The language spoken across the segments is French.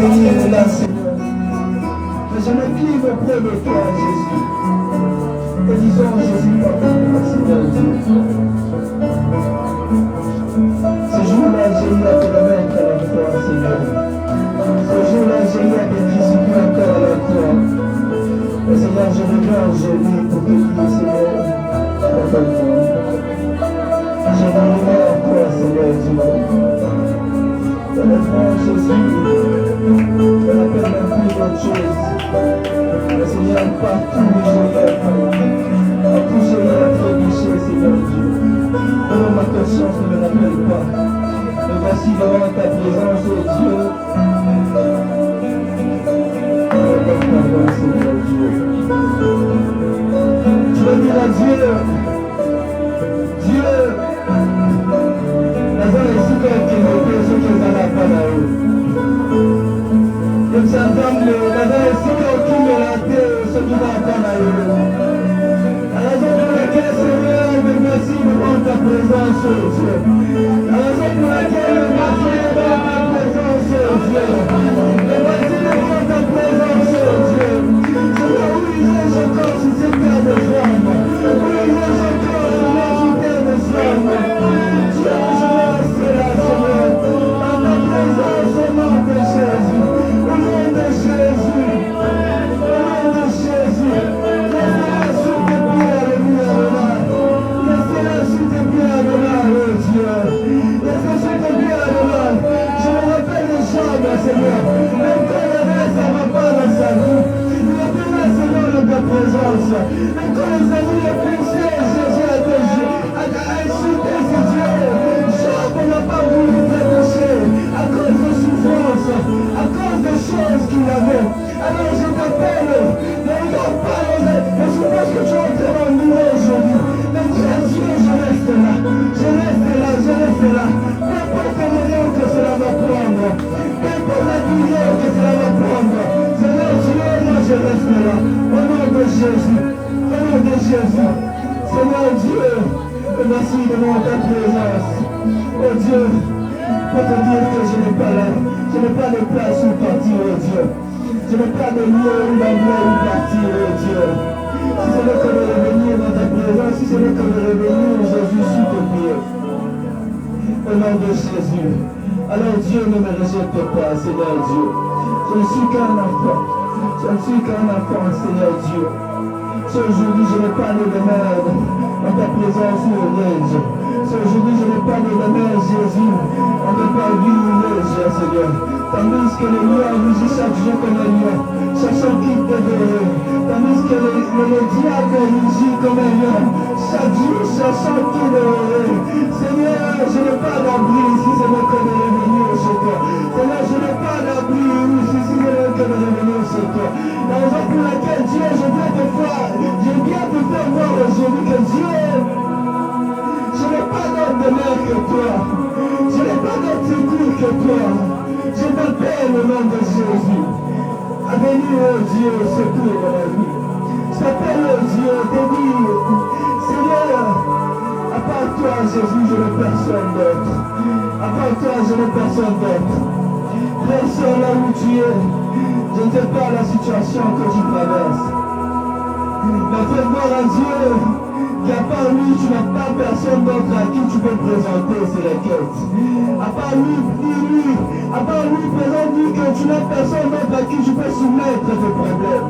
est là, Seigneur. Mais je m'incline auprès de toi, Jésus. Et disons, Jésus, pardonne-moi, Seigneur Dieu. Ce jour-là, j'ai eu à te remettre à la croix, Seigneur. Ce jour-là, j'ai eu à te crucifier encore à la croix. Et Seigneur, je regarde aujourd'hui pour te dire, Seigneur, pardonne-moi. Je me remets à toi, Seigneur Dieu. Honnêtement, Jésus, je n'appelle même plus d'autre chose. Mais Seigneur, partout où j'ai eu à trébucher, Seigneur Dieu. Comment ma conscience ne me rappelle pas. Me voici devant ta présence, oh Dieu. Pardon, Seigneur Dieu. Je veux dire à Dieu, Dieu, Nazareth est super qui me fait ce que ça n'a pas là-haut. Comme ça, Nazareth est super qui me l'a fait ce qui n'a pas là-haut. La raison pour laquelle, Seigneur, me merci devant ta présence, oh Dieu. La raison pour laquelle, me merci devant ta présence, oh Dieu. Me merci devant ta présence, oh Dieu. Seigneur, où irais-je encore si c'est terre de flamme? Où irais-je encore si c'est terre de flamme? Dieu, je reste là, Seigneur. Dans ta présence, au nom de Jésus. Au nom de Jésus. Au nom de Jésus. Laissez-la sous tes pieds, alléluia, laissez-la sous tes pieds, alléluia, oh Dieu. Laissez-la sous tes pieds, alléluia. Je me rappelle de Job, Seigneur. Même quand il y avait ça va pas dans sa vie. Il était là, Seigneur, de ta présence. Même quand les amis le poussaient, Jésus a insulté ses dieux. Job n'a pas voulu te toucher à cause de souffrance, à cause des choses qu'il avait. Alors je t'appelle, ne regarde pas les souffrances que tu es en train d'endurer aujourd'hui. Mais dis à Dieu, je reste là, je reste là, je reste là. Peu importe le moment que cela va prendre, peu importe la douleur que cela va prendre, Seigneur Dieu, moi je reste là. Au nom de Jésus, au nom de Jésus. Seigneur Dieu, merci devant ta présence. Oh Dieu, pour te dire que je n'ai pas là, je n'ai pas de place où partir, oh Dieu. Je n'ai pas de lieu où d'endroit où partir, oh Dieu. Si ce n'est que de revenir dans ta présence, si ce n'est que de revenir, Jésus, sous tes pieds. Au nom de Jésus. Alors Dieu ne me rejette pas, Seigneur Dieu. Je ne suis qu'un enfant. Je ne suis qu'un enfant, Seigneur Dieu. Aujourd'hui, je n'ai pas de remède dans ta présence où on neige. Aujourd'hui, je n'ai pas de remède, Jésus. On ne peut pas vivre où neige, Seigneur. Tandis que le lion rugit chaque jour comme un lion, cherchant qui te dévorer. Tandis que le diable rugit comme un lion, chaque jour cherchant qui dévorer. Seigneur, je n'ai pas d'abri si ce n'est que de revenir chez toi. Seigneur, je n'ai pas d'abri si ce n'est que de revenir chez toi. La raison pour laquelle Dieu, je viens te voir, je viens te faire voir aujourd'hui que Dieu, je n'ai pas d'autre demeure que toi. Je n'ai pas d'autre secours que toi. Je t'appelle au nom de Jésus. À venir, oh Dieu, secours dans la vie. Je t'appelle, oh Dieu, te dire, Seigneur, à part toi, Jésus, je n'ai personne d'autre. À part toi, je n'ai personne d'autre. Personne là où tu es. Je ne sais pas la situation que tu traverses. Mais fais voir à Dieu qu'à part lui, tu n'as pas personne d'autre à qui tu peux présenter ces requêtes. À part lui, présente-lui que tu n'as personne d'autre à qui tu peux soumettre tes problèmes.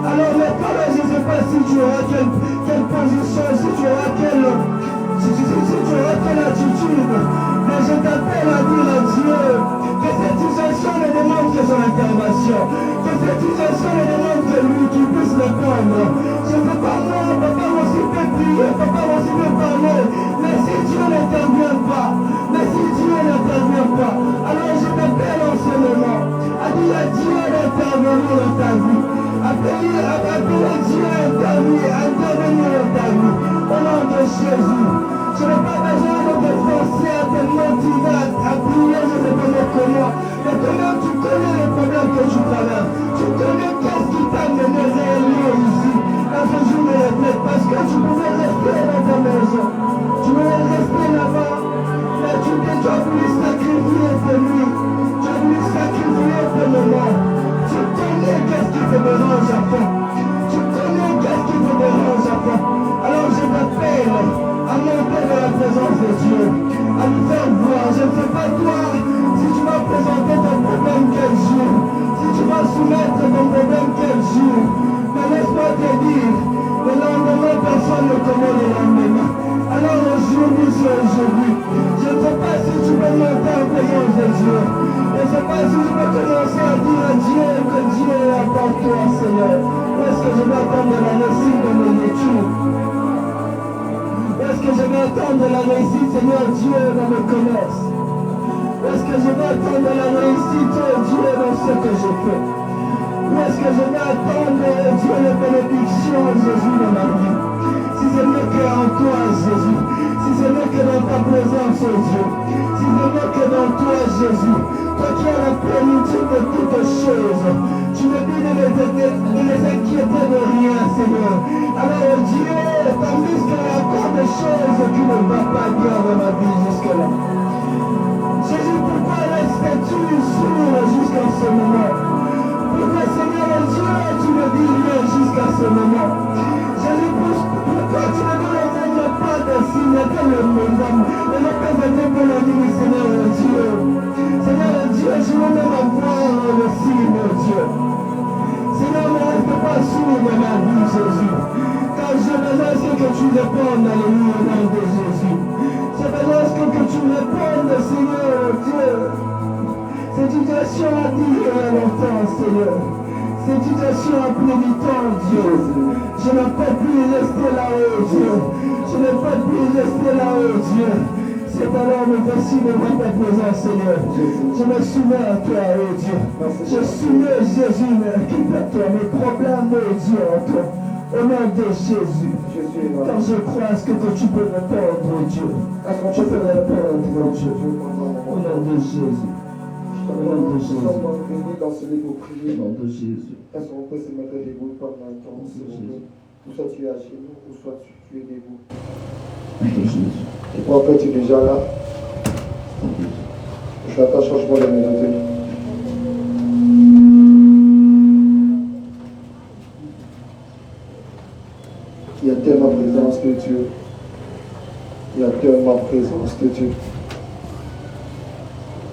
Alors maintenant, je ne sais pas si tu auras quelle position, si tu auras quelle attitude. Mais je t'appelle à dire à Dieu que cette situation ne demande que son intervention. Que cette situation ne demande que lui qui puisse répondre. Je ne sais pas moi, papa aussi peut prier, papa aussi peut parler. Mais si Dieu n'intervient pas, alors je t'appelle en ce moment à dire à Dieu d'intervenir dans ta vie. Appeler Dieu à intervenir dans ta vie. Au nom de Jésus. Je n'ai pas besoin de te forcer à te motiver à prier, je ne sais pas comment. Mais quand même, tu connais les problèmes que tu traverses. Tu connais qu'est-ce qui t'a mené réellement ici. À ce jour de retraite, parce que tu pouvais rester dans ta maison. Tu pouvais rester là-bas. Mais tu as voulu sacrifier tes nuits. Tu as voulu sacrifier tes dois dire à Dieu que Dieu est là pour toi, Seigneur? Où est-ce que je vais attendre la réussite de mes études? Où est-ce que je vais attendre la réussite, Seigneur Dieu, dans le commerce? Où est-ce que je vais attendre la réussite, Dieu, dans ce que je fais? Où est-ce que je vais attendre, Dieu, les bénédictions, Jésus, dans ma vie? Si ce n'est qu'en toi, Jésus. Si ce n'est que dans ta présence, Dieu. Si ce n'est que dans toi, Jésus. Toi qui as la plénitude de toutes choses. Tu me dis de les inquiéter de rien, Seigneur. Alors, Dieu, tandis qu'il y a encore des choses qui ne vont pas bien dans ma vie jusque-là. Jésus, pourquoi restes-tu sourd jusqu'à ce moment? Pourquoi, Seigneur Dieu, tu me dis rien jusqu'à ce moment? Jésus, pourquoi tu ne donnes pas de signe que le monde ne me présente pour la vie, Seigneur Dieu? Seigneur Dieu, je veux même avoir le signe, Dieu. Seigneur, ne reste pas sourd dans ma vie, Jésus. Car je besoin que tu répondes, alléluia, au nom de Jésus. Je besoin que tu répondes, Seigneur Dieu. Cette situation a duré longtemps, Seigneur. Cette situation a pris du temps, Dieu. Je ne peux plus rester là-haut, Dieu. Je ne peux plus rester là-haut, Dieu. C'est alors me voici devant ta présence, Seigneur. Je me soumets à toi, oh Dieu. Je soumets Jésus, à toi, mes problèmes, oh Dieu, en toi. Au nom de Jésus. Car je crois que tu peux répondre, oh Dieu. Tu peux répondre, oh Dieu. Au nom de Jésus. Nous sommes venus dans ce lieu pour prier. Au nom de Jésus. Est-ce qu'on peut se mettre debout pendant un temps, s'il vous plaît? Ou soit tu es à genoux, ou soit tu es debout. Et pour après, tu es déjà là. Je fais un changement de mélodie. Il y a tellement de présence de Dieu. Il y a tellement de présence de Dieu.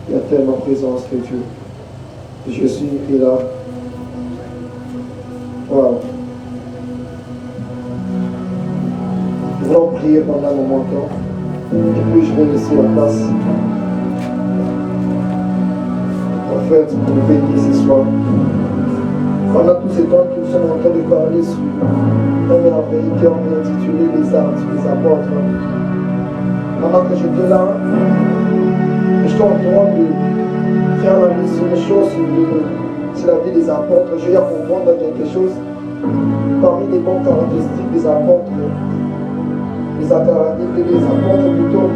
Il y a tellement de présence de Dieu. Jésus est là. Wow. Nous allons prier pendant un moment de temps. Et puis je vais laisser la place. En fait, pour nous bénir ce soir. Pendant tous ces temps que nous sommes en train de parler sur un merveille qui est intitulé Les Arts, les apôtres. Pendant que j'étais là, j'étais en train de faire la liste sur les choses sur la vie des apôtres. Je vais comprendre quelque chose. Parmi les bonnes caractéristiques des apôtres, les apôtres plutôt,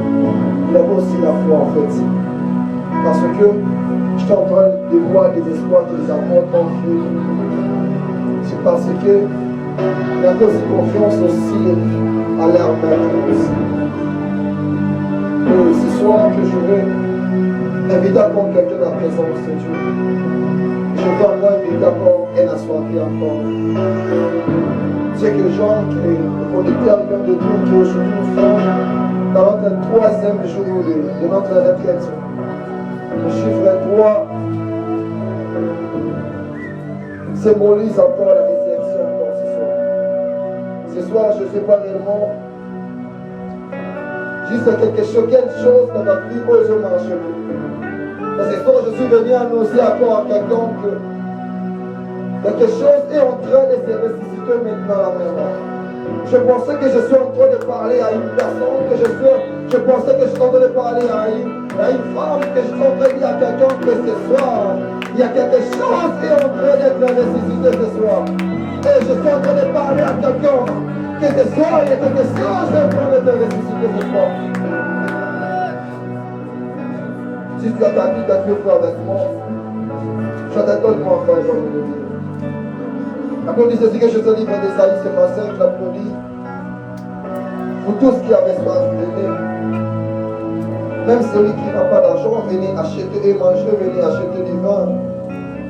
il avait aussi la foi en fait. Parce que j'étais en train de voir des espoirs que les apôtres ont fait. C'est parce que il y avait aussi confiance aussi à leur maître aussi. Et ce soir que je vais inviter à prendre quelqu'un de la présence de Dieu. Je vais encore inviter à prendre un assoiffé encore. C'est que les gens qui ont été arrivés de Dieu, qui aujourd'hui nous sommes dans notre troisième jour de notre retraite. Le chiffre 3 symbolise encore la résurrection encore ce soir. Ce soir, je ne sais pas réellement. Juste quelque chose dans notre vie où je marche plus. Parce que ce soir, je suis venu annoncer encore à quelqu'un que quelque chose est en train de se ressusciter maintenant à la maison. Je pensais que je suis en train de parler à une personne, je pensais que je suis en train de parler à une femme, que je suis en train de dire à quelqu'un que ce soir, il y a quelque chose qui est en train d'être ressuscité ce soir. Et je suis en train de parler à quelqu'un que ce soir, il y a quelque chose qui est en train d'être ressuscité ce soir. Si tu as ta vie, tu as pu faire avec moi. Je t'attends de moi, frère, comme je le dis. Applaudis ceci que je te livre d'Esaïe ce matin, je l'applaudis. Pour tous qui avaient soif, venez. Même celui qui n'a pas d'argent, venez acheter et manger, venez acheter du vin.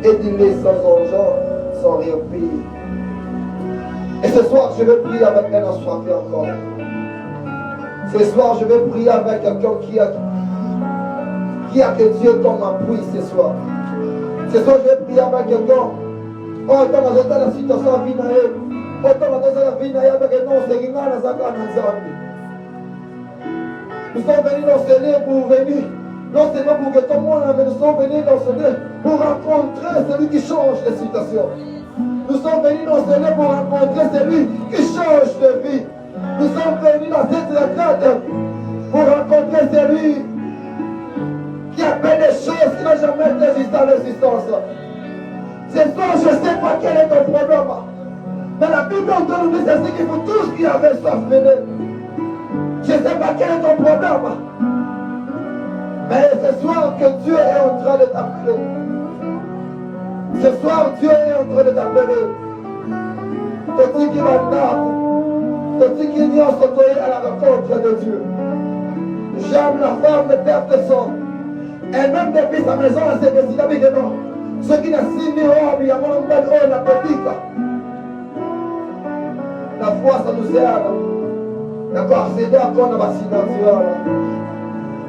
Et du lait sans argent, sans rien payer. Et ce soir, je vais prier avec un assoiffé encore. Ce soir, je vais prier avec quelqu'un qui a que Dieu comme appui ce soir. Ce soir, je vais prier avec quelqu'un. Autant dans la situation de vie, autant dans la vie, avec un nom, c'est Ringa, dans la nous sommes venus dans ce lieu pour venir, non seulement pour que tout le monde, mais nous sommes venus dans ce lieu pour rencontrer celui qui change les situations. Nous sommes venus dans ce lieu pour rencontrer celui qui change de vie. Nous sommes venus dans cette retraite pour rencontrer celui qui a fait des choses qui n'ont jamais existé à l'existence. Ce soir, je ne sais pas quel est ton problème. Mais la Bible nous dit c'est qu'il faut tous qui avaient soif venir. Je ne sais pas quel est ton problème. Mais ce soir que Dieu est en train de t'appeler. Ce soir, Dieu est en train de t'appeler. Toi qui va naître, toi qui ignore s'autoriser à la rencontre de Dieu. J'aime la femme de terre de sang. Elle-même depuis sa maison, elle s'est décidée avec des noms. Ceux qui n'ont si mis il y a mon belle eau, la petite. La foi, ça nous aide. D'accord, c'est d'accord, on va s'identifier.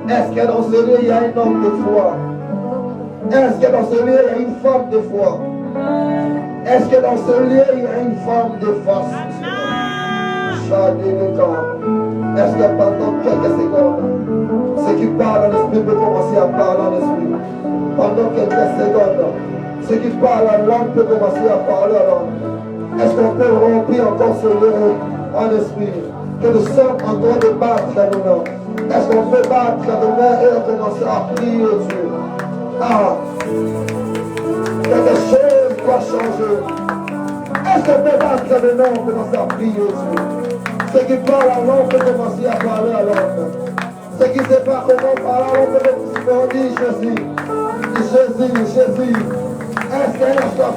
Est-ce que dans ce lieu, il y a un homme de foi? Est-ce que dans ce lieu, il y a une femme de foi? Est-ce que dans ce lieu, il y a une femme de force? Est-ce que pendant quelques secondes, ceux qui parlent en esprit peuvent commencer à parler en esprit? Pendant quelques secondes, ceux qui parlent en langue peuvent commencer à parler en langue. Est-ce qu'on peut remplir encore ce lieu en esprit? Que nous sommes en train de battre dans nos mains. Est-ce qu'on peut battre dans nos mains et commencer à prier Dieu? Ah! Quelque chose doit changer. Est-ce qu'on peut battre dans nos mains et commencer à prier Dieu? Ceux qui parlent en langue peuvent commencer à parler en langue. Ceux qui ne savent pas comment parler en langue peuvent dire Jésus. Jésus, Jésus. Est-ce qu'elle a soif?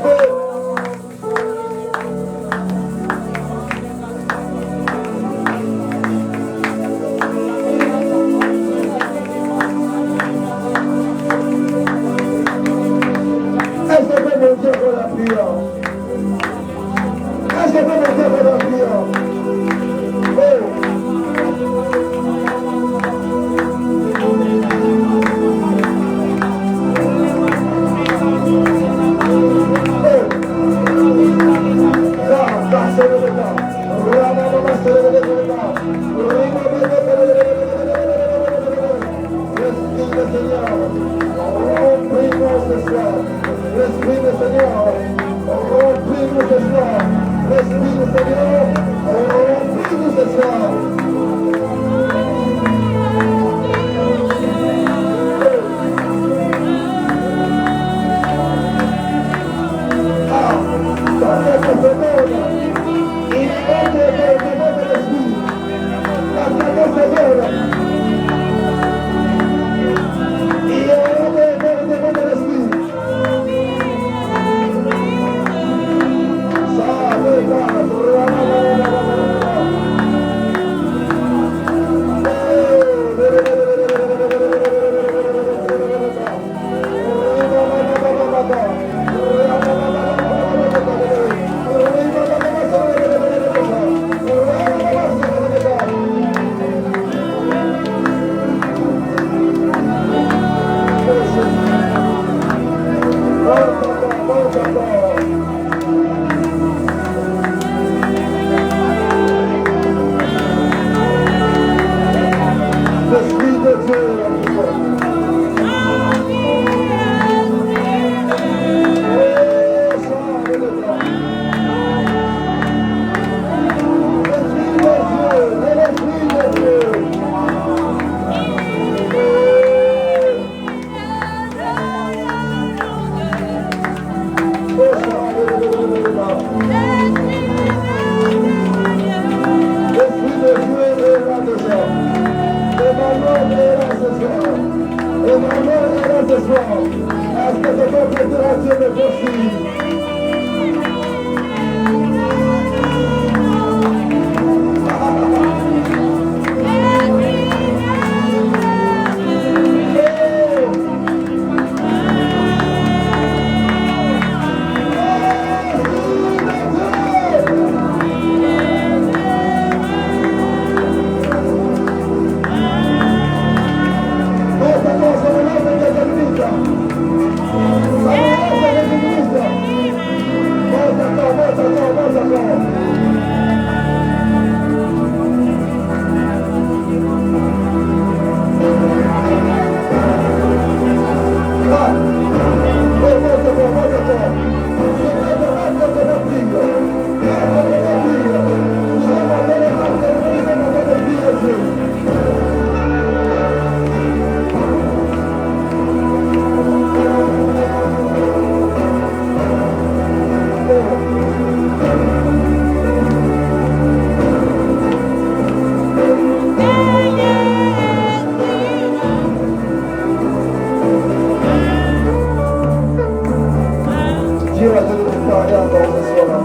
dire à Dieu de te parler encore ce soir?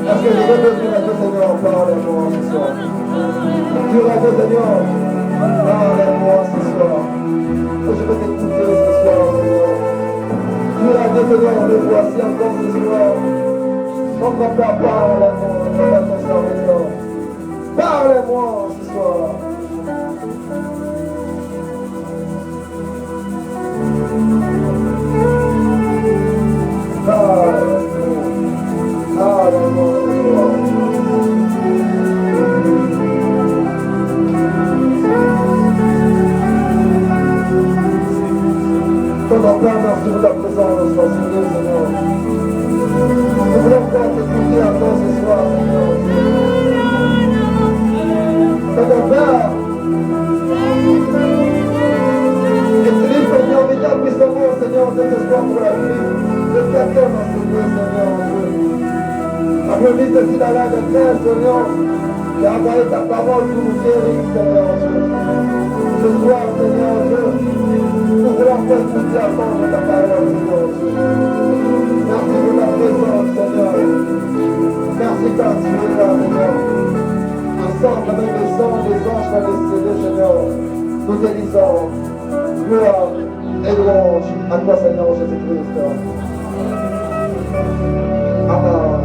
Est-ce que je peux te dire à Dieu, Seigneur, parle-moi ce soir? Dire à Dieu, Seigneur, parle-moi ce soir. Que je peux t'écouter ce soir, Seigneur. Dire à Dieu, Seigneur, me voici encore ce soir. Mon papa, parle-moi, mon ton serviteur. Parle-moi ce soir. Ton enfant, merci pour ta présence, Seigneur. Nous voulons encore t'écouter encore ce soir, Seigneur. Ton Père, utilise ton formidable puissance, Seigneur, de ce soir pour la vie de quelqu'un dans ce lieu, Seigneur. Applaudis ceci dans la détresse, Seigneur, qui a envoyé ta parole pour nous guérir, Seigneur. Ce soir, Seigneur Dieu, nous voulons faire tout attendre ta parole, Seigneur Dieu. Merci pour ta présence, Seigneur. Merci car tu es là, Seigneur. Ensemble avec les anges, va décéder, Seigneur. Nous te disons, gloire et louange à toi, Seigneur Jésus-Christ. Amen.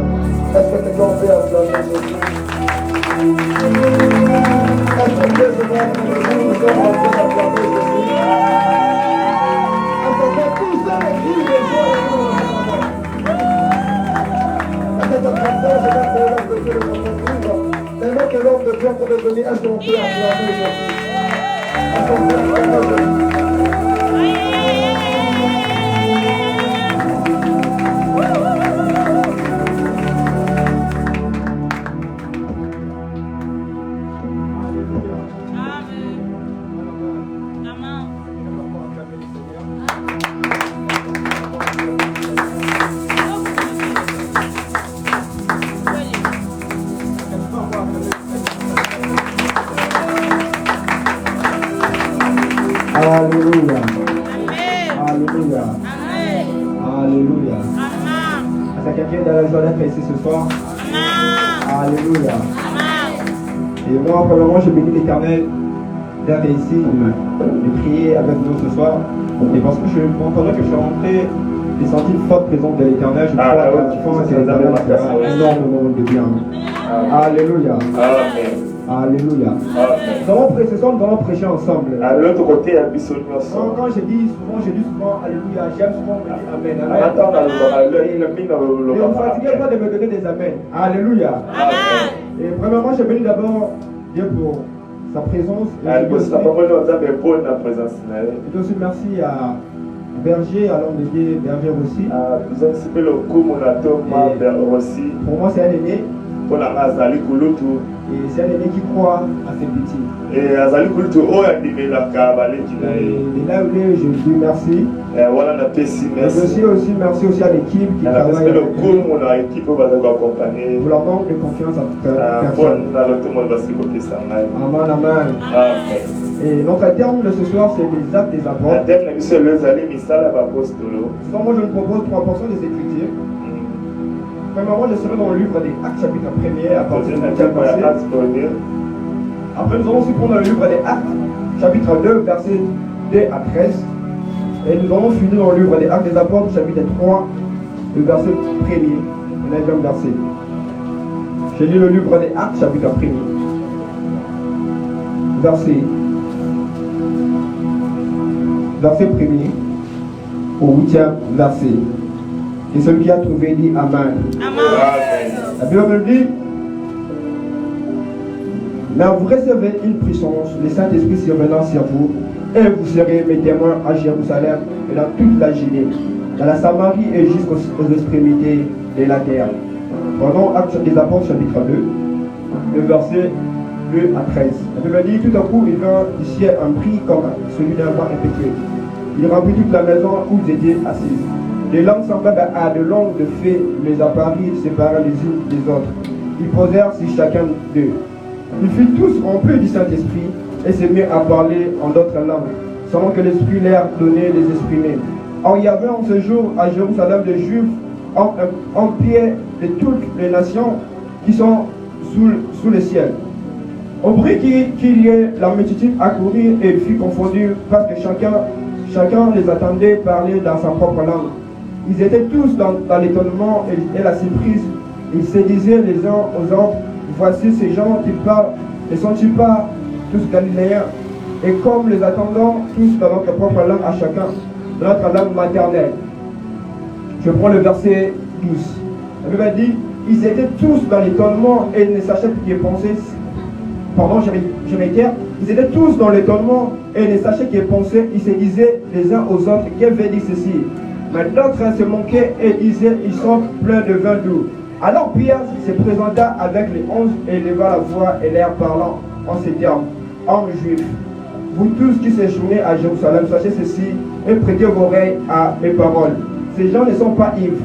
Est-ce que quelqu'un peut acclamer Jésus? Est-ce que Dieu se voit que nous sommes en train d'acclamer Jésus? Est-ce que tous ces cris de joie est-ce que cette personne, je vais faire l'homme de Dieu de notre vivre? Tellement que l'homme de Dieu pourrait venir, est-ce qu'on peut acclamer Jésus? Est-ce qu'on peut acclamer Jésus? Alléluia. Alléluia. Alléluia. Est-ce que quelqu'un a la joie d'être ici ce soir? Alléluia. Et moi, premièrement, je bénis l'Éternel d'être ici, de prier avec nous ce soir. Et parce que pendant que je suis rentré, j'ai senti une forte présence de l'Éternel. Je crois que l'Éternel fera énormément de bien. Alléluia. Alléluia. Ce soir, nous allons prêcher ensemble. À l'autre côté, il y a Bisson. Quand je dis souvent Alléluia, j'aime souvent me dire Amen. Et ne vous fatiguez pas de me donner des Amen. Alléluia. Et premièrement, je bénis d'abord Dieu pour sa présence. Et aussi merci à Berger, à l'homme de Dieu, Berger aussi. Pour moi, c'est un aîné. Et c'est un aîné qui croit à ses petits. Et là où il est, je lui dis merci. Et aussi merci aussi à l'équipe qui travaille avec lui. Pour leur manque de confiance en toute personne. Amen, amen. Et notre terme de ce soir, c'est les actes des apôtres. Donc moi je vous propose 3% des Écritures. Premièrement, je serai dans le livre des Actes, chapitre 1er, à partir du verset. Après, nous allons aussi prendre le livre des Actes, chapitre 2, verset 2 à 13. Et nous allons finir dans le livre des Actes des Apôtres, chapitre 3, le verset 1er, le 9e verset. J'ai lu le livre des Actes, chapitre 1er, verset 1er au 8e verset. Et celui qui a trouvé dit Amen. La Bible dit, mais vous recevez une puissance, le Saint-Esprit survenant sur vous, et vous serez mes témoins à Jérusalem et dans toute la Judée, dans la Samarie et jusqu'aux extrémités de la terre. Pendant Actes des Apôtres, chapitre 2, le verset 2 à 13. La Bible dit, tout à coup, il vint du ciel un bruit comme celui d'un vent impétueux. Il remplit toute la maison où ils étaient assis. Les langues semblables à de langues de fées les apparurent séparées les unes des autres. Ils posèrent sur chacun d'eux. Ils furent tous remplis du Saint-Esprit et se mirent à parler en d'autres langues, selon que l'Esprit leur donnait les exprimer. Or il y avait en ce jour à Jérusalem des Juifs en pied de toutes les nations qui sont sous le ciel. Au bruit qu'il y ait, la multitude accourut et fut confondue parce que chacun les attendait parler dans sa propre langue. Ils étaient tous dans l'étonnement et la surprise. Ils se disaient les uns aux autres, voici ces gens qui parlent, ne sont-ils pas tous galiléens? Et comme les attendons tous dans notre propre langue à chacun, dans notre langue maternelle. Je prends le verset 12. La Bible dit, ils étaient tous dans l'étonnement et ne sachaient plus qu'ils pensaient. Pardon, je m'écarte. Ils étaient tous dans l'étonnement et ne sachaient qu'ils pensaient. Ils se disaient les uns aux autres, qui veut dire ceci? Mais d'autres se moquaient et disaient, ils sont pleins de vin doux. Alors Pierre se présenta avec les 11 et leva la voix et l'air parlant en ces termes. Hommes juifs, vous tous qui séjournez à Jérusalem, sachez ceci et prêtez vos oreilles à mes paroles. Ces gens ne sont pas ivres,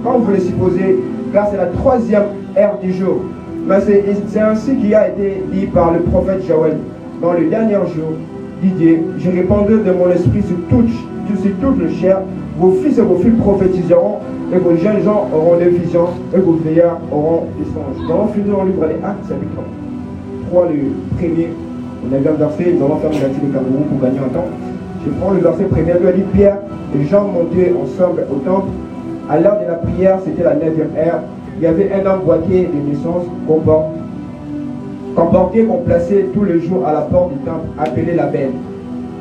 comme vous le supposez, car c'est la 3e heure du jour. Mais c'est ainsi qu'il a été dit par le prophète Joël. Dans le dernier jour, dit Dieu, je répandrai de mon esprit sur toute le chair. Vos fils et vos filles prophétiseront, et vos jeunes gens auront des visions, et vos vieillards auront des songes. Nous allons finir dans le livre des Actes, chapitre 3, le premier. On a vu un verset, nous allons faire une activité de Cameroun pour gagner un temps. Je prends le verset premier, il dit Pierre et Jean montaient ensemble au temple. À l'heure de la prière, c'était la 9e heure. Il y avait un homme boiteux de naissance comporté qu'on plaçait tous les jours à la porte du temple, appelé la Belle,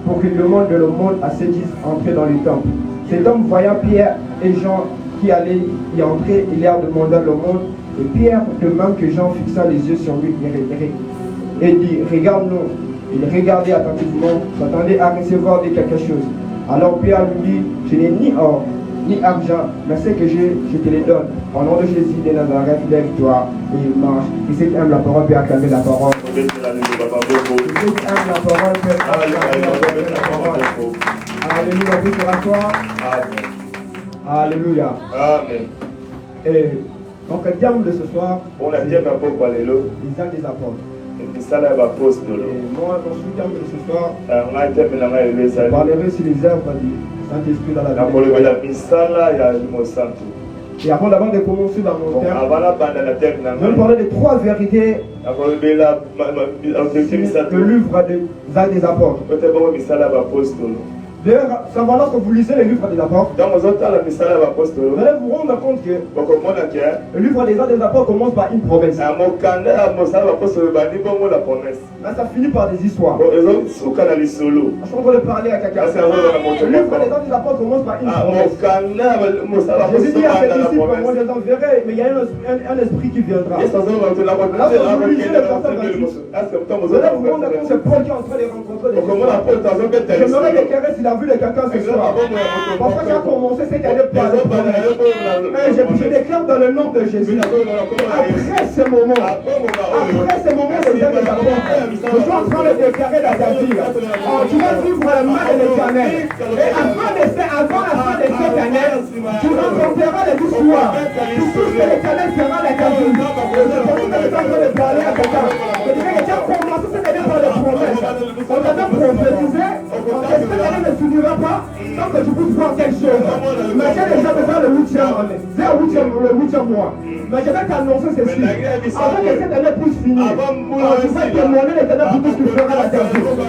pour qu'il demande de l'aumône à ceux qui entraient dans le temple. Cet homme, voyant Pierre et Jean qui allaient y entrer, il leur demanda l'aumône. Et Pierre, de même que Jean, fixa les yeux sur lui et dit, regarde-nous. Il regardait attentivement, s'attendait à recevoir de quelque chose. Alors Pierre lui dit, je n'ai ni or, ni argent, mais ce que j'ai, je te les donne. Au nom de Jésus de Nazareth, lève-toi et marche. Et ceux qui aiment la parole, peut acclamer la parole. Ceux qui aiment la parole, peut acclamer la parole. Alléluia, vous sera toi. Alléluia. Amen. Et donc le thème de ce soir, on a dit un peu parler l'eau. Les actes des apôtres. Et ça là va poste l'eau. Et moi, dans ce thème de ce soir, on a été maintenant élevé ça. je parlerai sur les œuvres du Saint-Esprit dans la vie. Pour le la misala ya mo santo. Et avant de commencer dans mon thème, avant la bande la thème je vais parler de 3 vérités de livre des actes des apôtres. D'ailleurs, ça va lorsque vous lisez le livre des apôtres, vous allez vous rendre compte que le livre des actes des apôtres commence par une promesse. Mais ça finit par des histoires. Je suis en train de parler à quelqu'un. Le livre des actes des apôtres commence par une promesse. Jésus dit à ses disciples, moi je les enverrai, mais il y a un esprit qui viendra. Lorsque vous lisez le verset 28, vous allez vous rendre compte que c'est Paul qui est en train de rencontrer des gens. J'aimerais déclarer s'il a vu de quelqu'un ce soir. Parfois j'ai commencé cette année par le promesse. Je déclare dans le nom de Jésus. Après ce moment, les œuvres des apôtres, je suis en train de déclarer dans ta vie. Tu vas vivre la main de l'Éternel. Et avant la fin de cette année, tu rencontreras les histoires. Tout ce que l'Éternel fera dans ta vie. Je pense que tu es en train de parler à quelqu'un. Je dirais que tu as commencé cette année par les promesses. On t'a prophétisé. Cette année ne finira pas tant que tu puisses voir quelque chose. Mais j'ai déjà besoin le 8e mois. Mais je vais t'annoncer ceci. Avant que cette année puisse finir, tu vas témoigner l'Éternel pour tout ce qu'il fera dans ta vie. Je pense que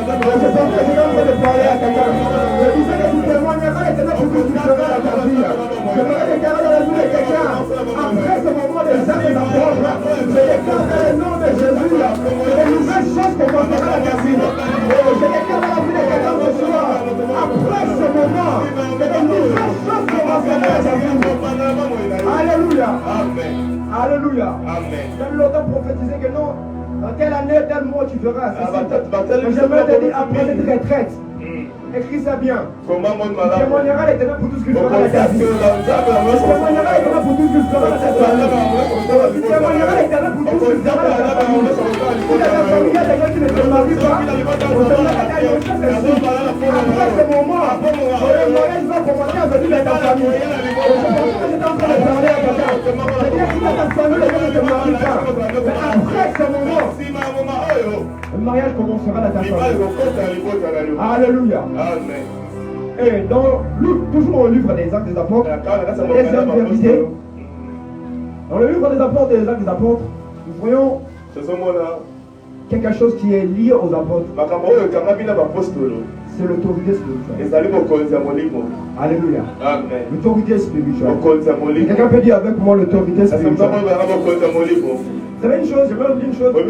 je suis en train de parler à quelqu'un. Je disais que tu témoigneras l'Éternel pour tout ce qu'il fera dans ta vie. Je me déclarer dans la vie de quelqu'un. Après ce moment des œuvres des apôtres, je déclare dans le nom de Jésus que de nouvelles choses commenceront dans ta vie. Je déclare dans la vie de quelqu'un ce soir. Après ce moment, que de nouvelles choses commenceront dans ta vie. Alléluia. Amen. Alléluia. Amen. Même l'auteur prophétisait que non, dans telle année, tel mois tu verras. Mais j'aimerais te dire après cette retraite. Écris ça bien. Tu témoigneras l'Éternel pour tout ce qu'il fera dans ta vie. Tu témoigneras l'Éternel pour tout ce qu'il fera dans ta famille. Tu témoigneras l'Éternel pour tout ce qu'il fera dans ta famille. Si dans ta famille il y a des gens qui ne se marient pas, on se met à t'annoncer ceci. Après ce moment, le mariage va commencer à venir dans ta famille. Je pense que j'étais en train de parler à quelqu'un. C'est-à-dire que si dans ta famille les gens ne se marient pas, mais après ce moment, le mariage commencera dans ta famille. Alléluia. Amen. Et dans toujours dans le livre des Actes des Apôtres, deuxième vérité. Dans le livre des Apôtres, des Actes des Apôtres, nous voyons quelque chose qui est lié aux apôtres. C'est l'autorité spirituelle. Alléluia. Amen. L'autorité spirituelle. Quelqu'un peut dire avec moi l'autorité spirituelle. Vous savez une chose, je veux dire une chose. On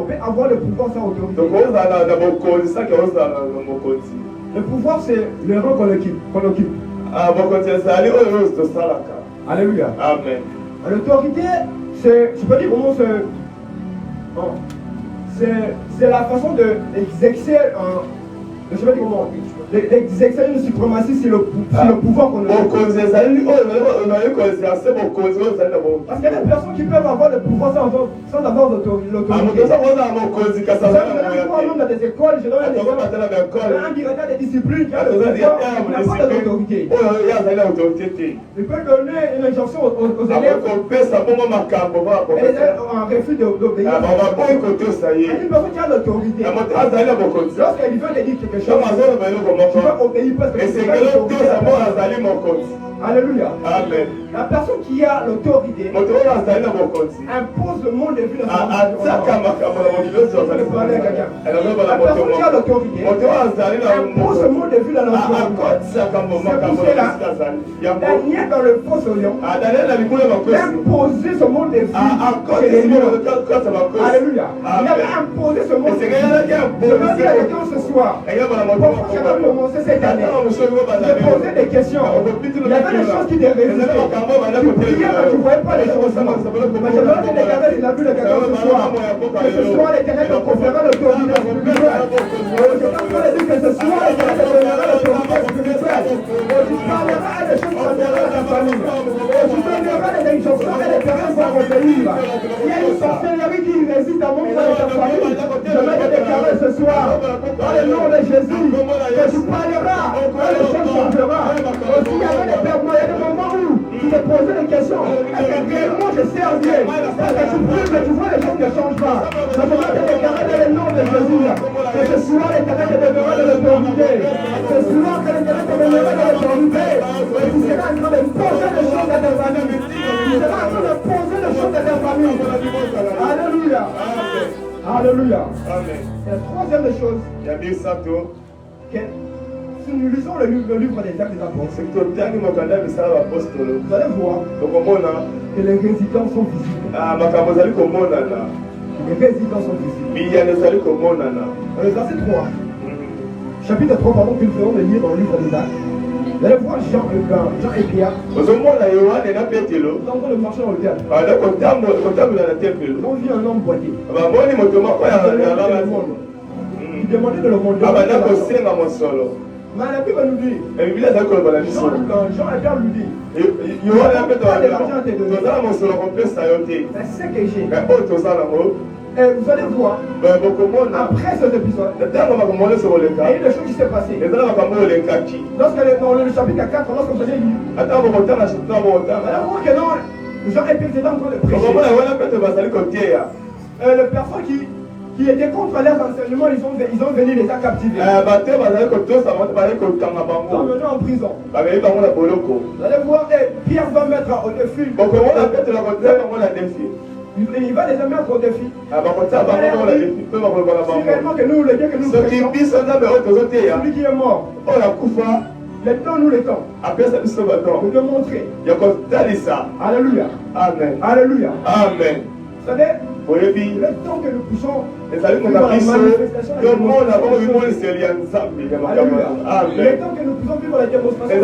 peut avoir le pouvoir sans autorité. Le pouvoir, c'est le rang qu'on occupe. Alléluia. Amen. L'autorité, c'est, je peux dire comment c'est la façon d'exercer je sais pas comment, d'exercer une suprématie sur le pouvoir qu'on a. Parce qu'il y a des personnes qui peuvent avoir le pouvoir sans avoir l'autorité. Vous savez, je dans des écoles, je donne un exemple. Un directeur de discipline qui a le pouvoir, il n'a pas d'autorité. Il peut donner une injonction aux élèves. Et les élèves ont un refus d'obéir. Une personne qui a l'autorité, lorsqu'il veut dire quelque chose, tu vas obéir parce que c'est l'autorité. Alléluia. Amen. La personne qui a l'autorité impose le monde de vue dans son la personne qui a l'autorité impose le monde de vue dans l'environnement. C'est pour cela, Daniel dans le faux lion imposé ce monde de vue chez les lions. Alléluia. Il avait imposé ce monde de vue. Je veux dire à quelqu'un ce soir, pourquoi tu as commencé cette année, j'ai posé des questions. Il y avait des choses qui te résistaient. Tu priais mais tu ne voyais pas les changements. Mais je veux te déclarer, il a vu le quelqu'un ce soir. Que ce soir l'Éternel te conférera l'autorité spirituelle. Je t'entends dire que ce soir l'Éternel te donnera l'autorité spirituelle. Tu parleras à des choses concernant ta famille. Tu donneras des injonctions et des personnes vont obéir. Il y a une sorcellerie qui résiste dans mon frère et ta famille. Je vais te déclarer ce soir, dans le nom de Jésus, que tu parleras et les choses changeront. Aussi, il y avait des pertes, il y a des moments où tu te posais des questions. Est-ce que réellement je sers Dieu? Est-ce que tu pries mais tu vois les choses ne changent pas? Je vais te déclarer dans le nom de Jésus que ce soir l'Éternel te donnera de l'autorité. Ce soir que l'Éternel te donnera de l'autorité. Et tu seras en train de poser des choses à ta famille. Tu seras en train de poser des choses à ta famille. Alléluia. Alléluia. Et la troisième des choses, si nous lisons le livre des Actes des Apôtres, vous allez voir que les résidents sont visibles. Les résidents sont visibles. Dans le verset 3, chapitre 3, pardon, que nous venons de lire dans le livre des Actes, vous allez voir Jean et Pierre. Ils sont en train de marcher dans le théâtre. Ils ont vu un homme boiter. Il demandait de le monter. Mais la Bible nous dit, Jean et Pierre lui dit, il n'y a pas de l'argent à te donner. Mais ce que j'ai, et vous allez voir, après cet épisode, il y a eu des choses qui s'est passées. Lorsque dans le chapitre 4, lorsque vous allez lire, vous allez voir que non, Jean et Pierre étaient en train de prêcher. Les personnes qui étaient contre leurs enseignements, ils ont venu les captiver. Ils sont venus en prison. Vous allez voir, Pierre va mettre au défi. Il va les mettre au défi. Si réellement que nous, le Dieu que nous prêchons, celui qui est mort, le temps nous le temps. Pour te montrer. Alléluia. Amen. Alléluia. Amen. Vous savez, le temps que nous poussons, le temps que nous pouvons vivre la démonstration, le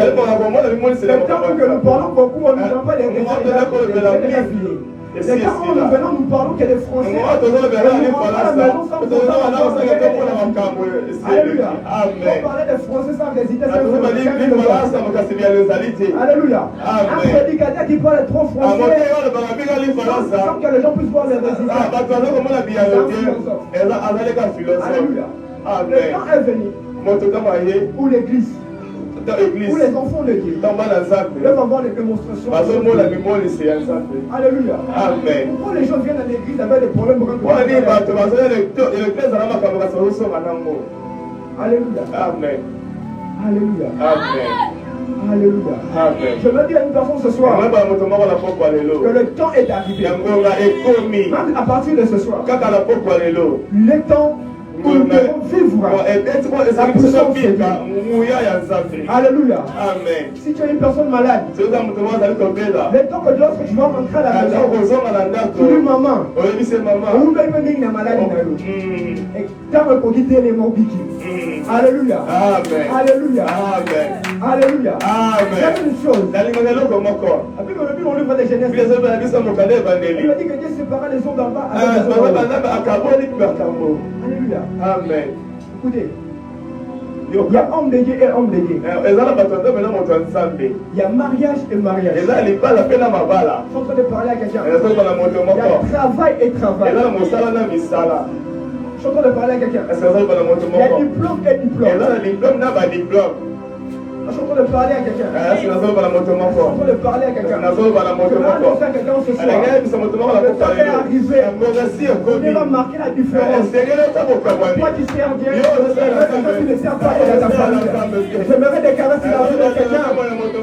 temps que nous parlons beaucoup, on ne nous donne pas des résultats. Les temps où nous venons, nous parlons qu'il y a des Français. Alléluia. On parlait des Français sans résister. Alléluia. Un prédicateur qui parle trop français, sans que les gens puissent voir les résultats. Alléluia. Le temps est venu où l'église, où les enfants de Dieu peuvent avoir des démonstrations. Alléluia. Amen. Pourquoi les gens viennent à l'église avec des problèmes? Alléluia. Amen. Alléluia. Amen. Alléluia. Amen. Je me dis à une personne ce soir que le temps est arrivé. Même à partir de ce soir, il est temps où nous devons vivre la puissance de Dieu. Alléluia. Amen. Si tu es une personne malade, le temps que lorsque tu vas rentrer à la maison, tu dis maman, ou même une maladie. Et quand on dit les mots Alléluia. Amen. Alléluia. Amen. Alléluia. Amen. C'est une chose. Avec le Bible, on livre de Genèse. Il a dit que Dieu sépara les eaux d'en bas avec les eaux d'en haut. Alléluia. Amen. Écoutez, il y a homme de Dieu et homme de Dieu. Il y a mariage et mariage. Je suis en train de parler à quelqu'un. Il y a travail et travail. Je suis en train de parler à quelqu'un. Il y a diplôme et diplôme. Je suis en train de parler à quelqu'un. Je suis en train de parler à quelqu'un. Je vais annoncer à quelqu'un ce soir. Le temps est arrivé. Dieu va marquer la différence. Toi qui sers Dieu, toi qui ne sers pas dans ta famille. J'aimerais déclarer sur la vie de quelqu'un.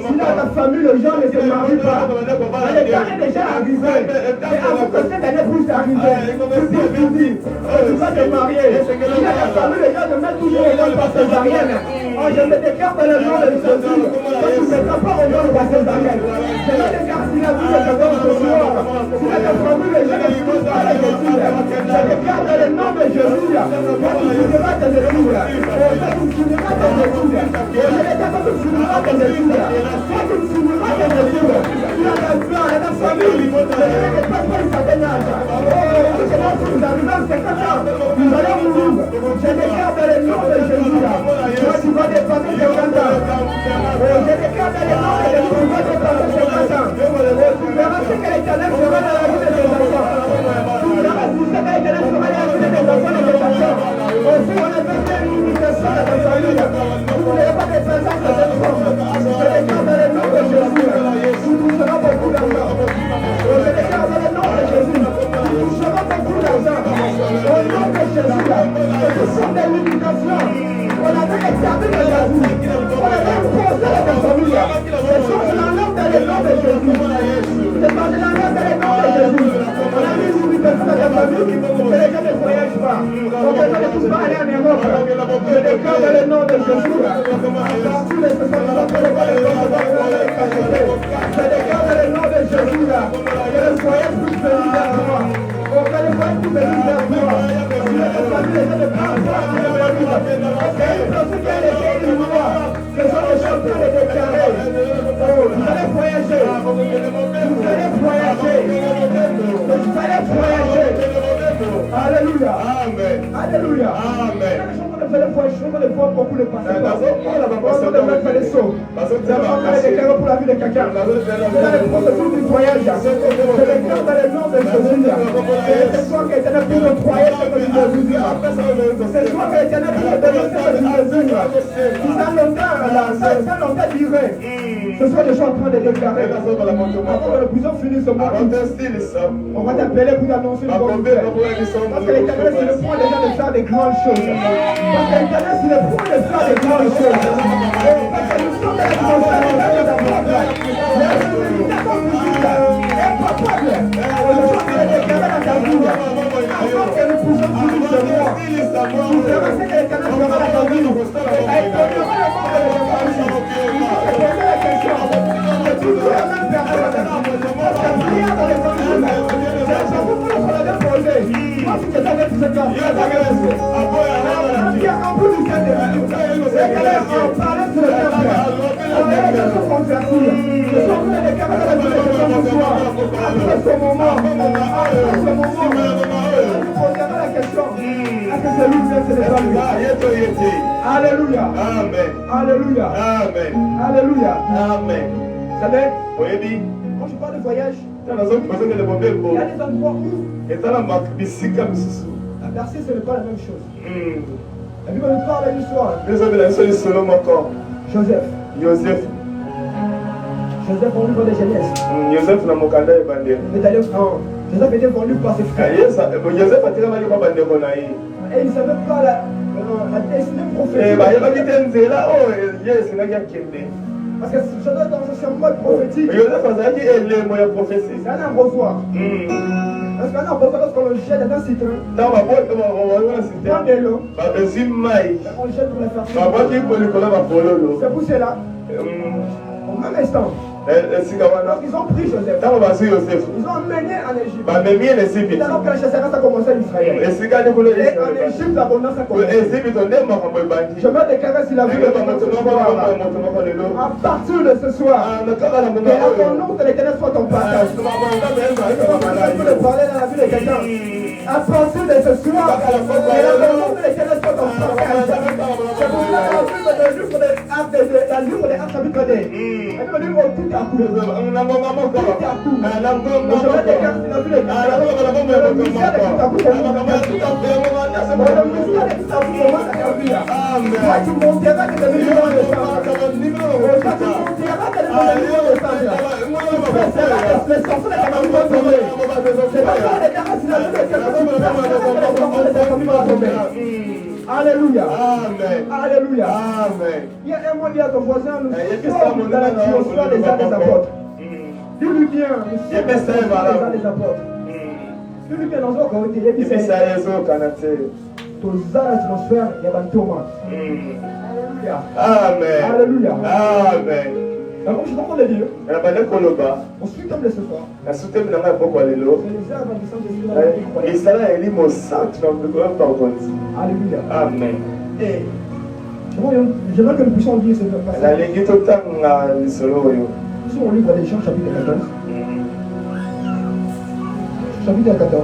Si dans ta famille, les gens ne se marient pas, le temps est déjà arrivé. Mais avant que cette année puisse arriver, tu dis, tu vas te marier. Si dans ta famille, les gens ne mettent toujours les gens par césarienne. Je me déclare dans le nom de Jésus. Tu ne mettras pas au nom de la césarienne. Je me déclare si la vie de quelqu'un ce soir. Si dans ta famille, les gens ne finissent pas les études. Je déclare dans le nom de Jésus. Toi, tu finiras tes études. Toi, tu finiras tes études. Je déclare que tu finiras tes études. Toi, tu finiras tes études. Tu as ta foi, tu as ta famille. Je ne dépasse pas une certaine âge. Oh, je pense que vous arrivez à 50 ans. Vous allez mourir. Je déclare dans le nom de Jésus. Toi, tu vas dépasser 50 ans. Je déclare dans le nom de Jésus. Tu vas dépasser 50 ans. Tu verras ce que l'Éternel fera dans la vie de tes enfants. Tu verras ce que l'Éternel fera dans la vie de tes enfants et de tes enfants. Aussi, on a fait une limitation dans ta famille. Vous n'avez pas de présence de cette forme. Je déclare dans le nom de Jésus. Tu toucheras beaucoup d'argent. Je déclare dans le nom de Jésus. Tu toucheras beaucoup d'argent. Au nom de Jésus. Ce sont des limitations. On avait examiné la vie. On avait posé dans ta famille. Ce sont de la langue dans le nom de Jésus. C'est pas de la langue dans le nom de Jésus. On a mis une limitation dans ta famille. Que les gens ne voyagent pas. Donc les gens ne puissent pas aller en Europe. Je déclare dans le nom de Jésus. À partir de ce soir, je déclare dans le nom de Jésus. Que les voyages puissent venir vers toi. Que les voyages puissent venir vers toi. Si les familles ne parlent pas, ce sont les champions de déclarer. Vous allez voyager. Vous allez voyager. Vous allez voyager. Alléluia. Amen. Alléluia. Amen. Je vais le voir beaucoup de passer. On va mettre les sauts. C'est un déclarer pour la vie de quelqu'un. C'est dans le processus du voyage. Je déclare dans le nom de Jésus. C'est toi qui es éternel pour nous croire ce que tu veux vivre. C'est toi qui es éternel pour nous donner ce que tu veux vivre. Si ça longtemps duré, ce soir je suis en train de déclarer. Avant que le prison finisse ce mois, on va t'appeler pour t'annoncer une bonne nouvelle. Parce que l'Éternel, c'est le point déjà de faire des grandes choses. Parce que l'Éternel, c'est le point de faire des grandes choses. Parce que nous sommes dans la responsabilité d'avoir la responsabilité physique est capable. Aujourd'hui, je vais déclarer dans ta vie. Avant que nous puissions finir ce mois, nous verrons ce que l'Éternel fera dans ta vie. Et il donnera le monde de ta famille. Il faut te poser la question. C'est toujours la même personne. Parce que prière dans les familles, c'est beaucoup plus qu'on a posé. Moi, si tu savais tout ce qu'il y a, tu vas rester. Il y a un peu de Saint-Esprit. C'est qu'elle est en parlant sur le temple. On est de se convertir. Je suis en train de déclarer dans la vie de ce soir. Après ce moment, je poserai la question. Est-ce que c'est lui ou c'est les familles? Alléluia. Amen. Alléluia. Amen. Alléluia. Amen. Vous savez, quand je parle de voyage, il y a des endroits où la percée, ce n'est pas la même chose. La Bible nous parle d'une histoire. Joseph, au livre de Genèse. Joseph était vendu par ses frères. Et il ne savait pas la destinée prophétique. Parce que Joseph dans ce mode prophétique, c'est un arrosoir. Parce qu'un arrosoir, lorsqu'on le jette dans un citron, on prend de l'eau, on jette pour la faire. C'est pour cela, au même instant, ils ont pris Joseph, ils ont emmené en Égypte. C'est alors que la chasseresse a commencé en Israël. Et en Égypte, l'abondance a commencé. Je me déclare s'il a vu le temps de ce soir. À partir de ce soir, que la nom de l'Éternel soit ton partage. Je peux le parler dans la vie de quelqu'un. À partir de ce soir, que la nom de l'Éternel soit ton partage. C'est pour ça que la livre des Actes chapitre 2. Le livre tout à coup. Tout à coup. Je me déclare s'il a vu le ministère de tout à coup. Le ministère de tout à coup commence à servir. Toi, tu monteras que des millions de femmes. Toi, tu monteras que des millions de femmes. Les sorciers de ta famille vont tomber. C'est pas ça, les gars, s'il a vu le Alléluia. Amen. Alléluia. Amen. Il y a un mois, dit à ton voisin, nous sommes dans la tuosphère des arts des apôtres. Dis-lui bien, nous sommes dans les arts des apôtres. Dis-lui bien, nous sommes dans les atmosphère, il y a un tourment. Alléluia. Amen. Alléluia. Amen. Donc, je suis en train de dire, on suit comme de ce soir. C'est les œuvres qui sont Alléluia. Amen. Et j'aimerais que nous puissions dire ce passage. Nous sommes au livre des Jean, chapitre 14. Chapitre 14.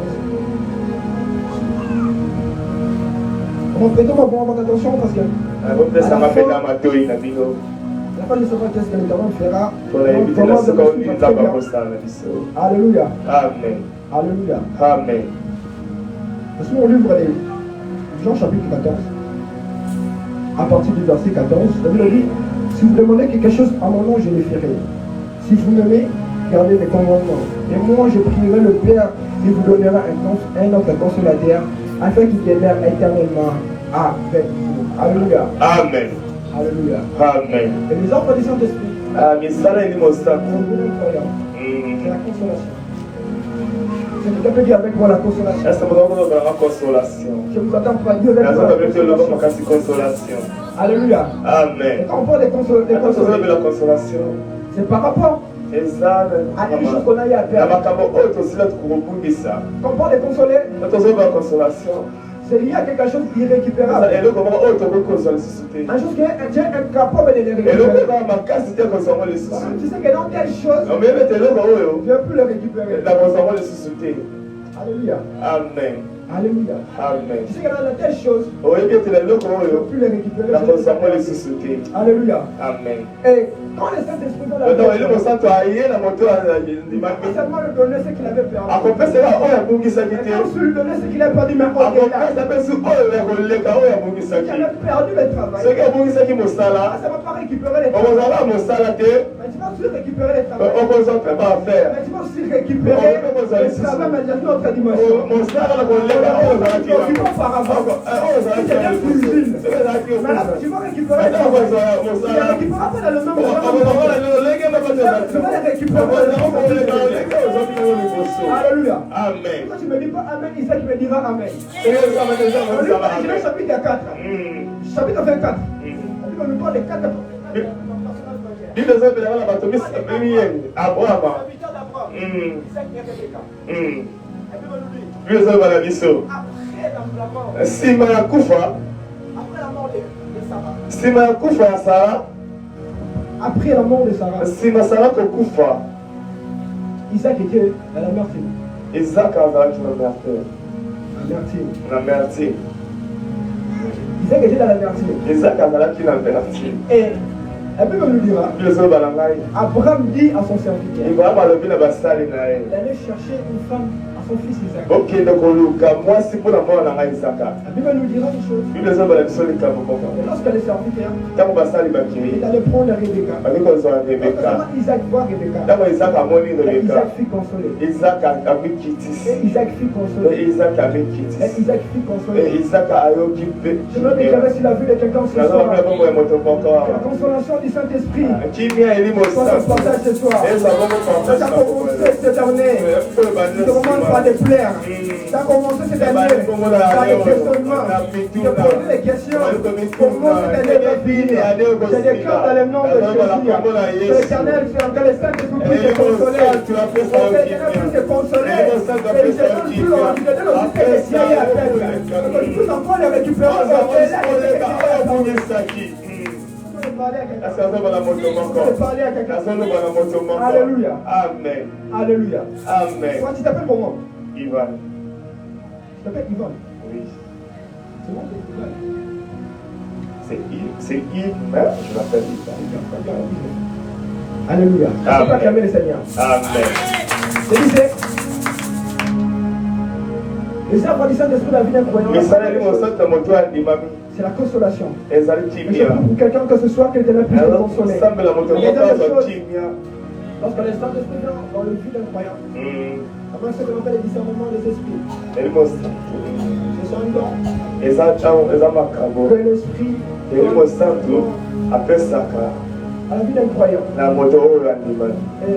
Prêtons ma bonne attention parce que la fin de ce mois, qu'est-ce que l'Éternel fera? Alléluia. Amen. Alléluia. Amen. Nous sommes au livre des Jean chapitre 14. À partir du verset 14, la Bible dit, si vous demandez quelque chose à mon nom, je le ferai. Si vous m'aimez, gardez mes commandements. Et moi, je prierai le Père qui vous donnera un autre consolateur, afin qu'il demeure éternellement avec vous. Alléluia. Amen. Alléluia. Amen. Et les enfants du Saint-Esprit, c'est la consolation. Quelqu'un peut dire avec moi la consolation. Je vous attends pour dire avec moi la consolation. Alléluia. Amen. Et quand on parle de consolation, c'est par rapport à des choses qu'on a eu à faire. Quand on parle de consolation, c'est lié à quelque chose d'irrécupérable. Une chose qui est incapable de le récupérer. Tu sais que dans telle chose, tu ne peux plus le récupérer. Alléluia. Amen. Alléluia. Amen. Tu sais que dans telle chose, tu ne peux plus le récupérer. Alléluia. Amen. Et quand le Saint-Esprit va la seulement lui donner ce qu'il avait perdu. Ensuite lui donner ce qu'il a perdu, mais au-delà. Il avait perdu le travail. Ça ne va pas récupérer le travail. Mais tu vas aussi récupérer le travail. Mais tu vas aussi récupérer le travail, mais dans notre dimension. Tu vas récupérer le travail. Tu ne récupéreras pas dans le même moment. Alléluia. Amen. Quand tu ne me dis pas Amen, Isaac me dira Amen. Genèse chapitre 4. Chapitre 24. On nous parle de 4 après la mort de Sarah, Isaac était dans la mertine. Isaac était dans la mertine. Et la Bible nous dira, Abraham dit à son serviteur d'aller chercher une femme à son fils Isaac. Ok, donc moi c'est pour la mort dans Isaac. La Bible nous dira une chose. Et lorsqu'elle est serviteur, il allait prendre Rebecca. Lorsque Isaac voit Rebecca, Isaac fut consolé. Et Isaac fut consolé. Et Isaac fut consolé. Je me déclarer s'il a vu de quelqu'un ce soir. La consolation du Saint-Esprit. Soit se partage ce soir. Ça a commencé cette année. Tu commences par des pleurs. Ça a commencé cette année par des questionnements. Tu te poses des questions. Comment cette année va finir? J'ai des cœurs dans le nom de Jésus. L'Éternel, que le Saint-Esprit puisse te consoler. Que l'Éternel puisse te consoler. Et je donne plus le rang. Je donne aussi que les siens à tête. Que tu puisses encore les récupérer. Alléluia. Amen. Alléluia. Amen. Toi, tu t'appelles comment? Ivan. Tu t'appelles Ivan? Oui. C'est bon, c'est Yves, mais je l'appelle Ivan. Alléluia. On peut acclamer le Seigneur. Amen. Je disais, les œuvres du Saint-Esprit de la vie d'un croyant, c'est la consolation. Et je prie pour quelqu'un que ce soit, que l'Éternel puisse le consoler. Lorsque le Saint-Esprit vient dans le vie d'un croyant, après ce qu'on appelle le discernement des esprits, c'est un don que l'Esprit à la vie d'un croyant. Et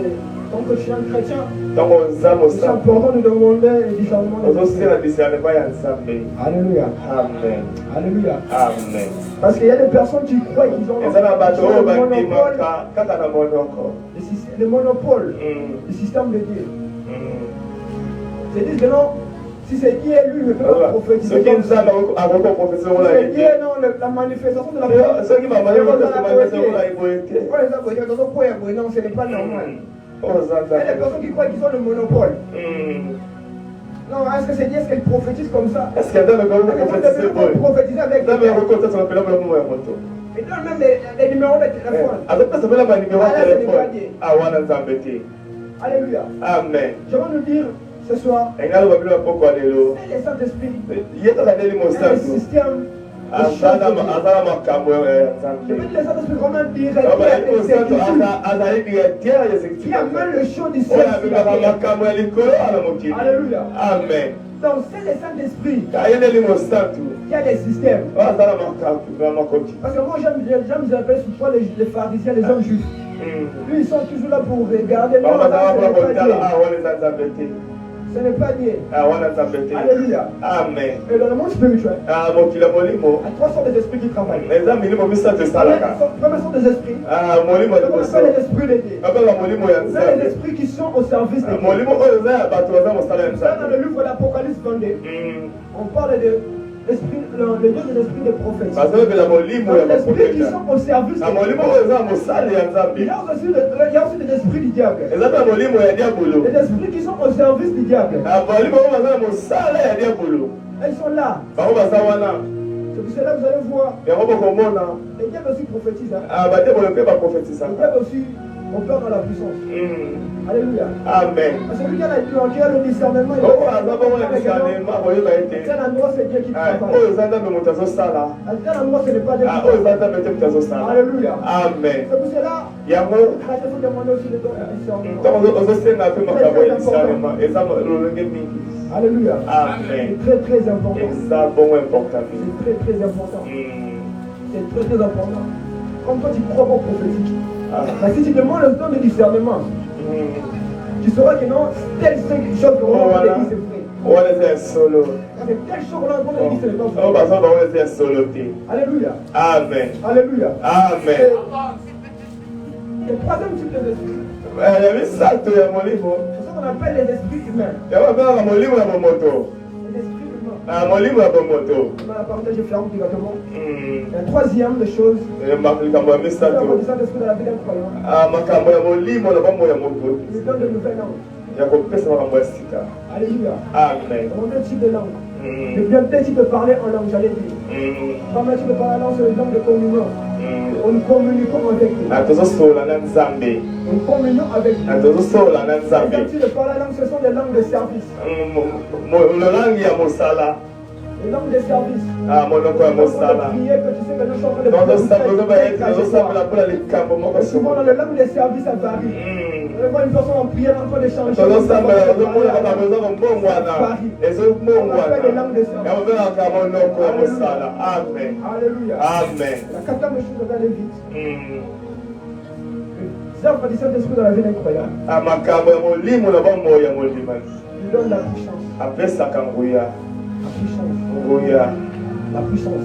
tant que je suis un chrétien, c'est important de demander le discernement des esprits. Alléluia. Amen. Alléluia. Amen. Parce qu'il y a des personnes qui croient qu'ils ont le monopole du système de Dieu. Ils disent que non, si c'est Dieu, lui ne peut pas prophétiser. Si c'est Dieu, non, la manifestation de la parole. Non, ce n'est pas normal. Il y a des personnes qui croient qu'ils ont le monopole. Non, est-ce que c'est Dieu, est-ce qu'elle prophétise comme ça? Est-ce qu'elle donne le prophétiser avec des et donne même les numéros de téléphone. Alléluia. Amen. Je vais nous dire ce soir, les Saint-Esprit, il y a le système. Je vais dire les Saint-Esprit vraiment directeur qui amène le chaud du ciel. Alléluia. Amen. Donc c'est le Saint-Esprit qui a des systèmes. Parce que moi j'aime appeler souvent les pharisiens, les hommes juifs. Lui, ils sont toujours là pour regarder. Non, ce n'est pas Dieu. Alléluia. Amen. Et dans le monde spirituel, il y a trois sortes d'esprits qui travaillent. La première sorte des esprits, on appelle les esprits de Dieu. C'est les esprits qui sont au service de Dieu. Dans le livre de l'Apocalypse 22, on parle de l'esprit, le Dieu des esprits des prophètes. Les esprits qui sont au service de Dieu. Il y a aussi des esprits du diable. Les esprits qui sont au service du diable. Ils sont là. C'est pour cela que vous allez voir. Les diables aussi prophétisent. Les diables aussi opèrent dans la puissance. Alléluia. Amen. Parce que lui qui a le discernement, il quel endroit c'est Dieu qui travaille. À quel endroit ce n'est pas Dieu qui travaille. Alléluia. Amen. C'est pour cela il faut demander aussi le don de discernement. Alléluia. Amen. C'est très important. C'est très important. C'est très important. Comme toi tu crois au prophétique. Mais si tu demandes le don de discernement, tu sauras que non, telle chose qu'on va dire c'est vrai. Telle chose qu'on va dire c'est pas vrai. Alléluia. Amen. Alléluia. Amen. Le troisième type d'esprit, c'est ce qu'on appelle les esprits humains. Les esprits humains. La parenthèse, je ferme directement. La troisième des choses, c'est le Saint-Esprit de la vie d'un croyant. Il donne de nouvelles langues. Alléluia. Amen. On a deux types de langues. Il y a deux types de parler en langue, j'allais dire. Pas mal de parler en langue, c'est les langues de communion. Nous communiquons avec lui. Nous communions avec lui. Quand tu ne parles la langue, ce sont des langues de service. Les langues de service. Souvent dans les langues de service, ça varie. On voit une personne en prière en train d'échanger. On appelle les langues de service. Alléluia. Amen. La quatrième chose, on va aller vite. Ça, on va dire Saint-Esprit dans la vie incroyable. Il donne la puissance. La puissance.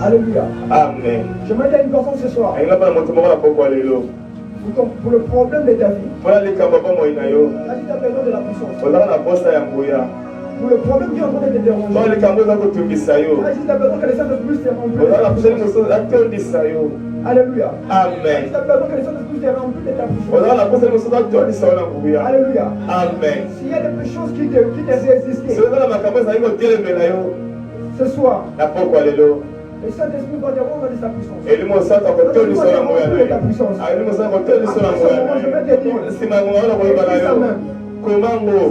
Alléluia. Amen. J'aimerais dire une personne ce soir. Pour le problème de ta vie. Là, tu as besoin de la puissance. Pour le problème qui est en train de te déranger. Là, tu as besoin que les Saint-Esprit te remplissent. Alléluia. Amen. Tu as besoin que les Saint-Esprit te remplissent de ta puissance. Alléluia. Amen. S'il y a des choses qui te résistent ce soir, le Saint-Esprit va te rendre de sa puissance. Je vais te dire.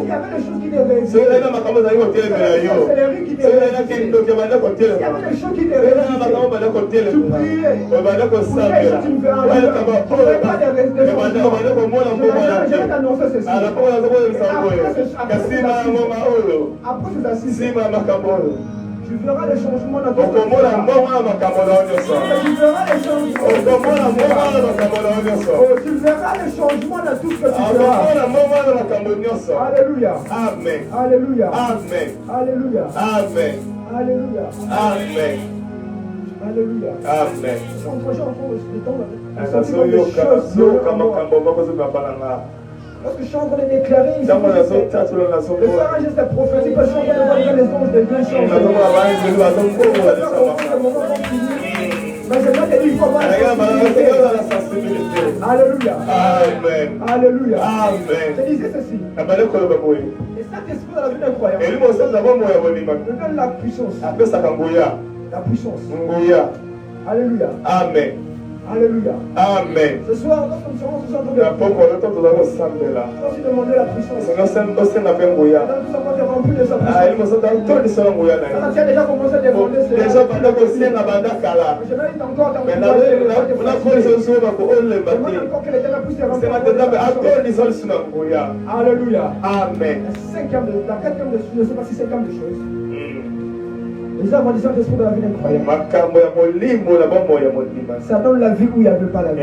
Il y avait des choses qui te résistaient. Il y avait des choses qui te résistaient. Tu priais. Tu me fais un je vais t'annoncer ceci. Après ces assises, tu verras les changements dans ton cœur. Tu verras les changements dans tout ce que tu feras. Alléluia. Amen. Alléluia. Amen. Alléluia. Amen. Alléluia. Amen. Alléluia. Amen. Lorsque je suis en train de déclarer ici, le Seigneur juste prophétique, parce que je suis en train de voir les anges de Dieu changer. Mais je dois te dire, il faut avoir la sensibilité. Alléluia. Amen. Alléluia. Amen. Je disais ceci. Et Saint-Esprit dans la vie d'incroyable. Je donne la puissance. La puissance. Alléluia. Amen. Alléluia. Amen. Ce soir, lorsque nous serons tous en train de demander la puissance. Nous allons te remplir de sa puissance. Tu as déjà commencé à demander cela. Je mérite encore ta puissance. Demande encore que l'Éternel puisse te remplir. Alléluia. Amen. La quatrième de choses, je ne sais pas si c'est cinquième de choses. Les œuvres du Saint-Esprit dans la vie incroyable. Ça donne la vie où il n'y avait pas la vie.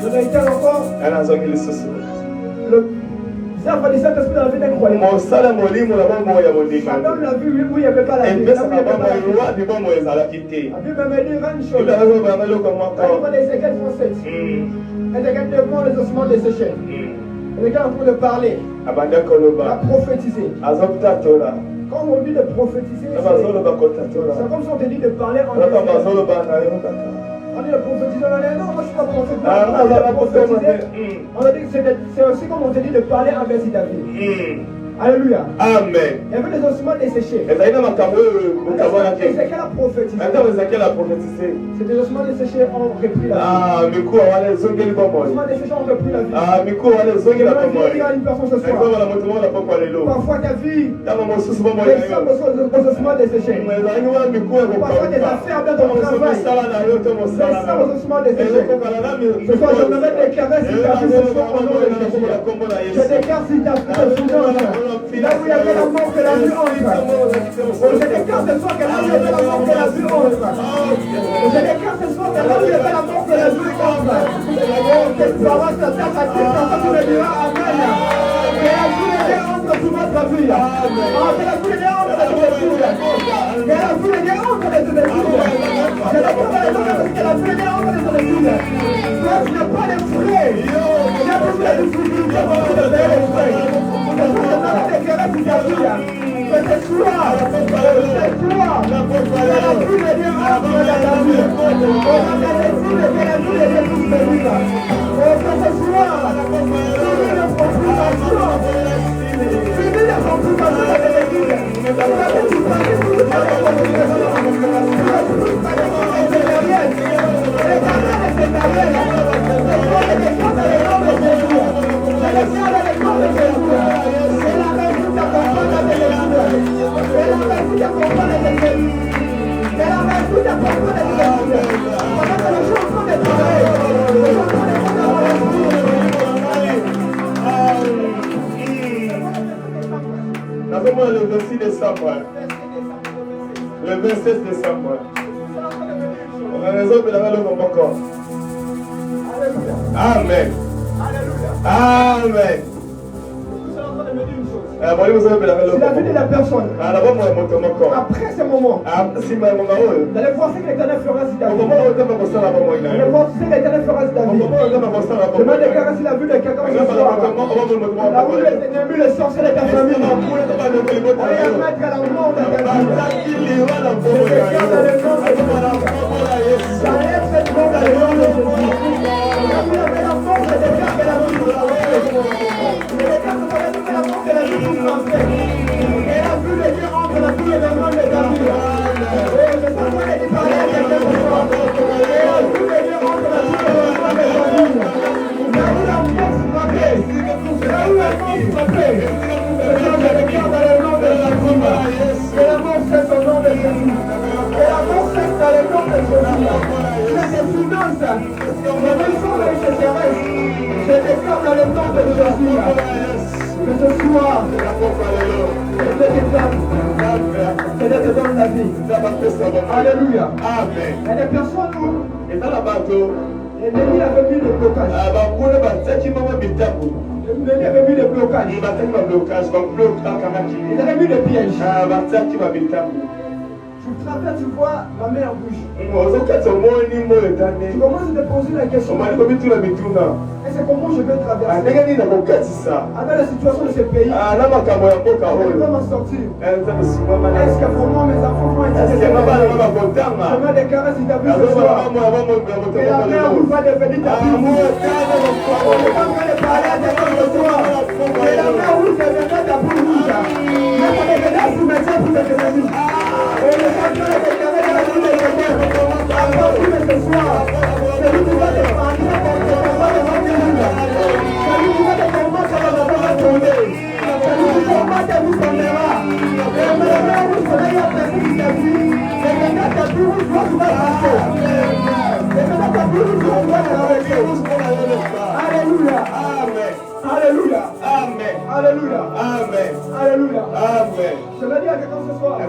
Je réitère encore. Les œuvres du Saint-Esprit dans la vie incroyable. Ça donne la vie où il n'y avait pas la vie. La Bible me dit une chose. Dans Ézéchiel 37. Ézéchiel devant les ossements desséchés. Les gars en train de parler, à prophétiser. Quand on dit de prophétiser, c'est comme si on te dit de parler en anglais. On dit de prophétiser en anglais. Non, moi je ne suis pas prophétiser. On a dit que c'est aussi comme on te dit de parler en verset David. Alléluia. Amen. Il y avait des ossements desséchés. Ézéchiel a prophétisé. C'est des ossements desséchés ont repris la vie. Les ossements desséchés ont repris la vie. Je vais dire à une personne ce soir. Parfois ta vie ressemble aux ossements desséchés. Parfois tes affaires dans ton travail ressemblent aux ossements desséchés. Ce soir je me déclarer si ta vie ce soir au nom de Jésus. Je déclare si ta vie ce soir. Là où il y avait la mort que la vie entre. Je déclare ce soir que là où il y avait la mort que la vie entre. Je déclare ce soir que là où il y avait la mort que la vie entre. Que tu vas voir ta terre, tu me diras Amen. Que la vie entre sur votre vie. Que la vie entre sur votre vie. Que la vie entre sur votre vie. Je déclare que la vie entre sur votre vie. Toi, tu n'as pas les frais. Il y a beaucoup de difficultés pour te payer les frais. Que ce soir, la décembre. Le 26 décembre. On a raison de la valeur dans mon corps. Amen. Amen. C'est la vie de la personne. Après ce moment, vous allez voir ce que l'Éternel fera si David. Vous allez voir ce que l'Éternel fera si David. Je me déclare si la vie de quelqu'un ce soir. La vie des ennemis, les sorciers de ta famille. Allez mettre à la mort de ta vie. J'enlève cette mort dans le nom de Jésus. Vous avez la force de déclarer la vie de la et la vue de Dieu entre dans tous les événements de ta vie. Et je sens qu'on est parlé à quelqu'un ce soir. Et la vue de Dieu entre dans tous les événements de ta vie. Là où la force frappée, là où la force frappée, je déclare dans le nom de Jésus. Que la mort cesse au nom de Jésus. Que la mort cesse dans le nom de Jésus. Que tes finances, les maisons de sécheresse, je déclare dans le nom de Jésus. Que ce soir, je te déclare, je te donne la vie. Alléluia. Amen. Il y a des personnes où Et dans la bateau, l'ennemi avait mis des blocages. L'ennemi avait mis des blocages. Il avait mis des pièges. Tu te rappelles, tu vois ma main en bouche. Tu commences à te poser la question. Et c'est comment je vais traverser avec la situation de ce pays. Je vais m'en sortir. Est-ce que pour moi mes enfants vont être je me déclare si tu as vu ce soir. Et la mer rouge va devenir ta vie. On est en train de parler à des gens ce soir. Et la mer rouge deviendra ta vie rouge. Mais ça deviendra soumettre pour tes ennemis. Et le sang de déclarer la vie de l'éternel. À partir de ce soir, celui qui va te prendre, celui qui va te combattre, ça va tomber. Celui qui combat, ça vous tombera. Et le mer rouge, soleil a placé sur ta vie. Et maintenant, ta vie rouge doit se passer. Et maintenant, ta vie rouge doit traverser. Alléluia. Amen. Alléluia. Amen. Alléluia. Amen. Alléluia. Amen. Je vais dire à quelqu'un ce soir. Tu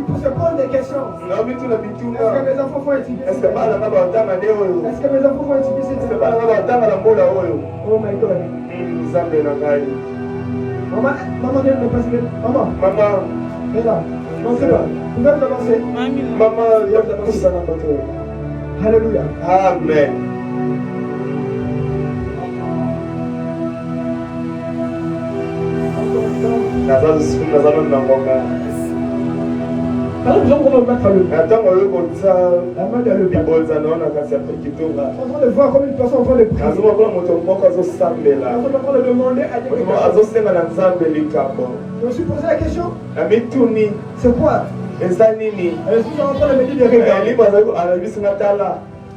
peux se poser des questions. Est-ce que mes enfants vont étudier? Est-ce que mes enfants vont étudier cette année? Oh my God. Maman, viens me passer. Maman. Viens là. Non, c'est pas. Vous pouvez avancer. Maman, viens avancer. Alléluia. Amen. Par exemple, on va mettre le la main dans le bas. On est en train de voir comme une personne en train de prier. On est en train de demander à Dieu. Je me suis posé la question. C'est quoi? Je suis en train de me dire de regarder.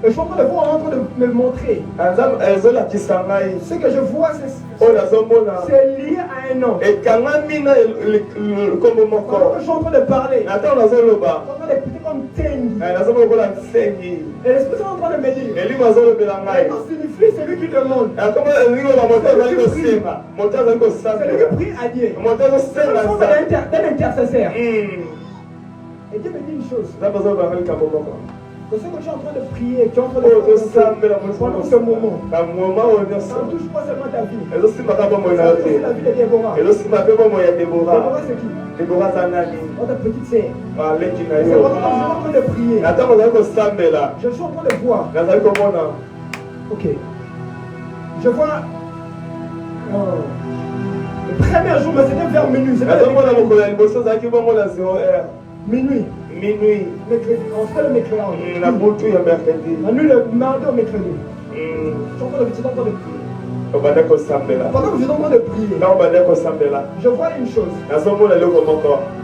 Et je suis en train de voir, en train de me montrer. Ce que je vois, c'est lié à un nom. Quand je suis en train de parler, je suis en train d'écouter comme Tengi. Et l'esprit est en train de me dire. Et quand signifie celui qui demande. Celui qui prie à Dieu. C'est le son d'un intercesseur. Et Dieu me dit une chose. Que ce que tu es en train de prier, tu es en train de pendant ce moment, ça ne touche pas seulement ta vie, ça touche la vie de Déborah. Déborah c'est qui? Votre petite sœur. C'est en train de prier. Je suis en train de voir. Ok. Je vois. Le premier jour, mais c'était vers minuit. Minuit. Mercredi. On fait le mercredi. La nuit, le mardi au mercredi. Je suis en train de prier. Pendant que je suis en train de prier, je vois une chose.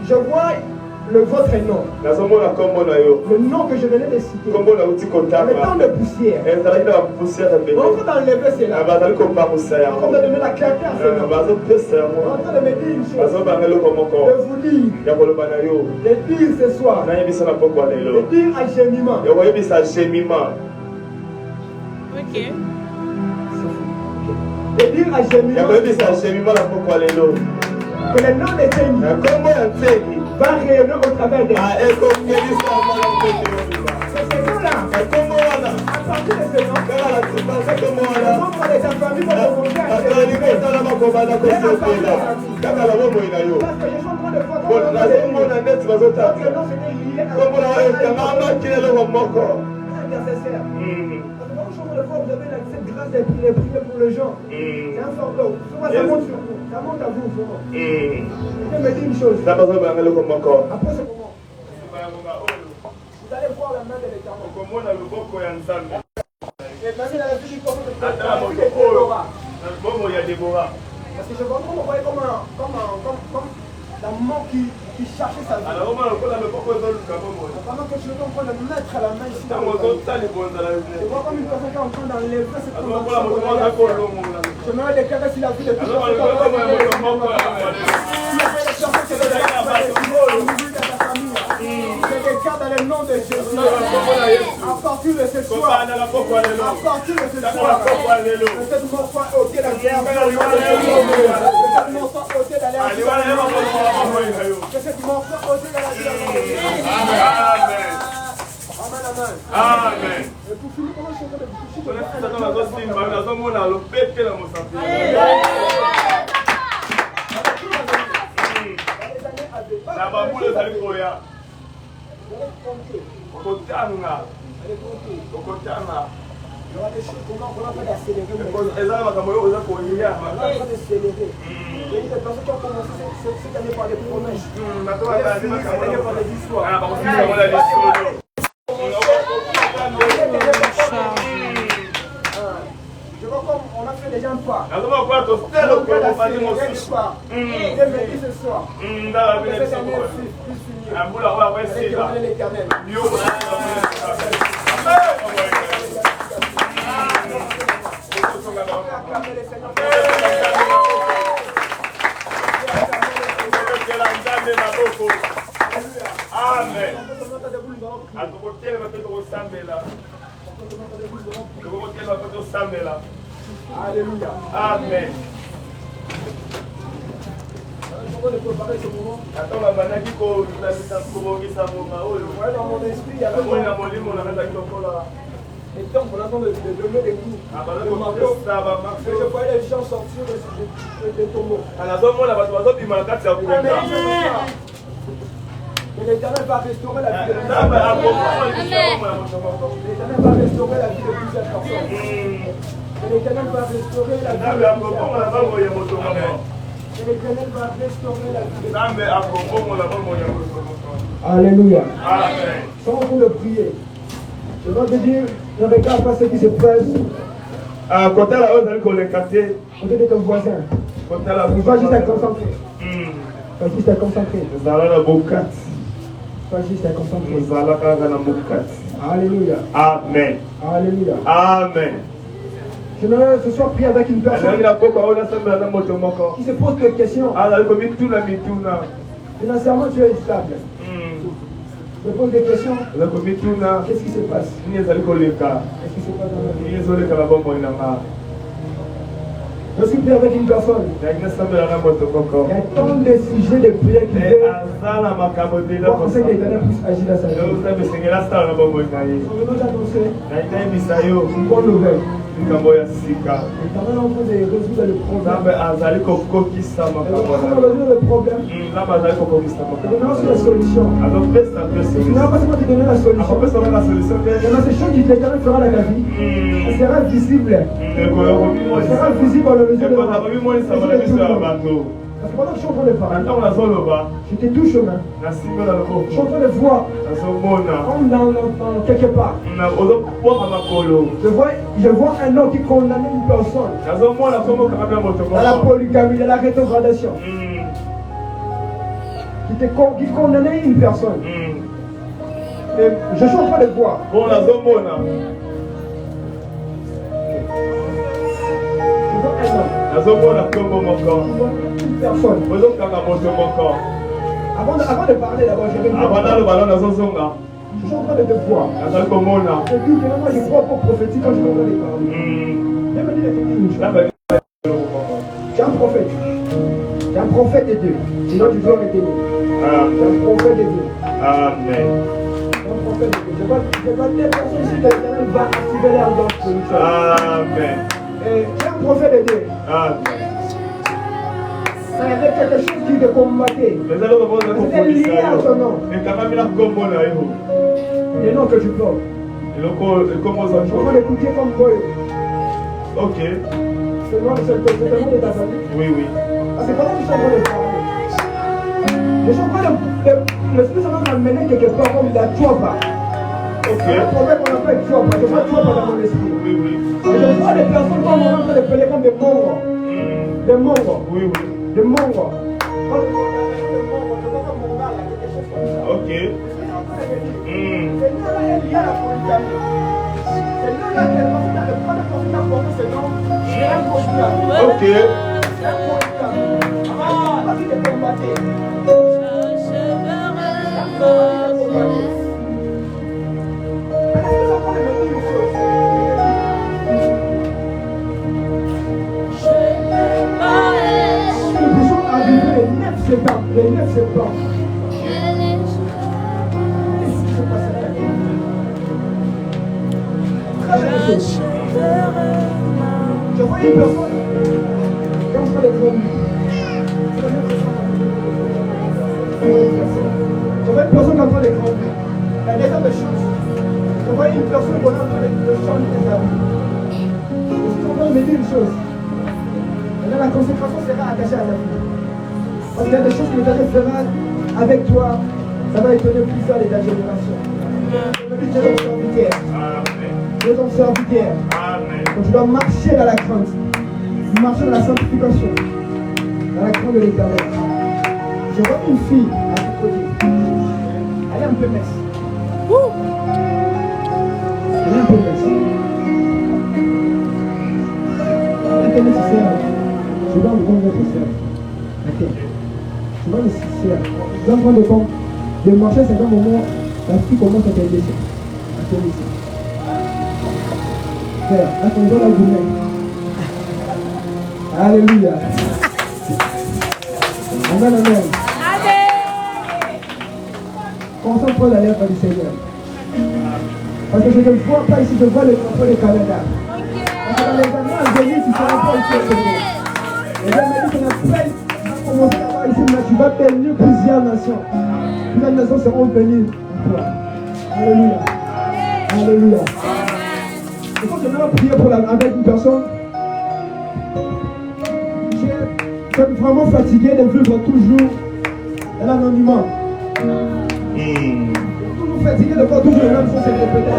Je vois votre nom. Le nom que je venais de citer. Le temps de poussière. On est en train d'enlever cela. On est en train de donner la clarté à ce nom. On est en train de me dire une chose. De vous dire. De dire ce soir. De dire à gémiment. Ok. De dire à gémiment. Que le nom de Teni va rayonner au travers d'elle. C'est ce nom-là. À partir de ce nom, les membres de ta famille vont commencer à se lever. Parce que je suis en train de voir ton nom. Votre nom c'était lié à intercesseur. Vous avez cette grâce de prier pour les gens. C'est un fardeau. Ça monte sur vous. Ça monte à vous. Je me dis une chose. Après ce moment, vous allez voir la main de l'Éternel. Et maintenant, la vie du corps de Déborah. Parce que je vois comment vous voyez comme la mort qui cherchait sa vie. Pendant que je suis en train de mettre la main ici dans le corps. Je vois comme une personne qui est en train d'enlever cette convention. Je me déclarer si la vie de toute personne. Je déclare dans le nom de Jésus. À partir de ce soir. À partir de ce soir. Cette mort soit ôtée dans l'air. Cette mort soit ôtée dans l'air. Que cette mort soit ôtée dans l'air. Amen, amen. Amen. Et pour finir, comment je suis en train de toucher il y aura des choses qu'on a d'accélérer. Il y a des personnes qui ont commencé cette année par des promesses. Cette année par des histoires. Je vois comme on a fait déjà un pas. On a accéléré l'histoire. Et me dit ce soir. Cette année est plus finie. Avec l'Éternel. Amen. Alléluia. Amen. On va préparer ce moment. Dans mon esprit, il y avait et donc, on attend de donner des coups. Et je voyais les gens sortir des tombeaux. Et l'Éternel va restaurer la vie de l'Éternel va restaurer la vie de plusieurs personnes. Et l'Éternel va restaurer la vie de plusieurs personnes. Et l'Éternel va restaurer la vie de Alléluia. Sans vous le prier. Je vais te dire, ne regarde pas ce qui se passe. Côté la haute, on les capté. Côté de ton voisin. Côté la il va juste à concentrer. Pas juste à concentrer. Nous allons la boucate. Pas juste à concentrer. Nous allons la boucate. Alléluia. Amen. Alléluia. Amen. Je vais ce soir prier avec une personne qui se pose des questions. Financièrement, tu es stable. Je pose des questions. Qu'est-ce qui se passe? Qu'est-ce qui se passe dans la vie? Je suis prié avec une personne. Il y a tant de sujets de prière qui veulent penser que l'Éternel puisse agir dans sa vie. Je veux nous annoncer une bonne nouvelle. L'Éternel est en train de résoudre le problème. Il est en train de résoudre le problème. Il donne aussi la solution. Il n'a pas seulement te donner la solution. Il y a ces choses que l'Éternel fera dans la vie. Elle sera visible. Elle sera visible dans le mesure de la vie. Parce que pendant que je suis en train de parler, je te touche aux mains. Je suis en train de voir comme dans quelque part. Je vois un homme qui condamne une personne dans la polygamie, dans la rétrogradation. Qui condamnait une personne. Et je suis en train de voir. Je vois un homme. Une personne. Avant de parler d'abord, je vais je suis en train de te voir. Je dis que moi je crois pour prophétique quand je suis en train de parler. Je me dis de te dire une chose. Tu es un prophète. Tu es un prophète de Dieu. Sinon tu dois m'aider. Tu es un prophète de Dieu. Amen. Je vois des personnes ici que l'Éternel va activer leur don spirituel. Amen. Et tu es un prophète de Dieu. Amen. Ça y avait quelque chose qui te combattait. C'était lié à ton nom. Le nom que tu portes. Je vais l'écouter comme toi. Ok. C'est le nom de ta famille. Oui, oui. Parce que pendant que je suis en train de parler, je suis en train de. Le Spirit m'a amené quelque part comme la Tchouapa. Ok. Le problème qu'on appelle Tchouapa. Je vois Tchouapa dans mon esprit. Oui, oui. Et je vois des personnes comme on est en train de appeler comme des mongos. Des mongos. Oui, oui. Des mongos. Ok. Ok. Les 9 septembre. Je vois une personne quand je fais les grands. Je vois une personne qui entend les grands. Elle est dans des choses. Je vois une personne qui entend les chants des amis. Je suis en train de me dire une chose. Maintenant, la consécration sera attachée à ta vie. Parce qu'il y a des choses que l'Éternel fera avec toi. Ça va étonner plusieurs de ta génération. Je suis ton serviteur. Je suis ton serviteur. Donc tu dois marcher dans la crainte. Marcher dans la sanctification. Dans la crainte de l'Éternel. Je vois une fille à ton côté. Elle est un peu mince. Elle est un peu mince. Elle est nécessaire. Je dois me rendre votre service. Ok. Tu vas nécessaire. Tu dois prendre le temps de marcher, c'est un moment, la fille commence à te laisser. À te laisser. Frère, là, ton doigt là, vous mettez. Alléluia. Amen, amen. Concentre la lèvre du Seigneur. Parce que je ne vois pas ici, je vois le drapeau du Canada. Parce que dans les années à venir, tu ne seras pas ici au Congo. Et bien, il m'a dit qu'on appelle à commencer là-bas ici, mais tu vas bénir plusieurs nations. Plusieurs nations seront bénies pour toi. Alléluia. Alléluia. Il faut que je prier avec une personne. Je suis vraiment fatigué de vivre toujours l'anonymat. Toujours fatigué de voir toujours les mêmes choses se répéter.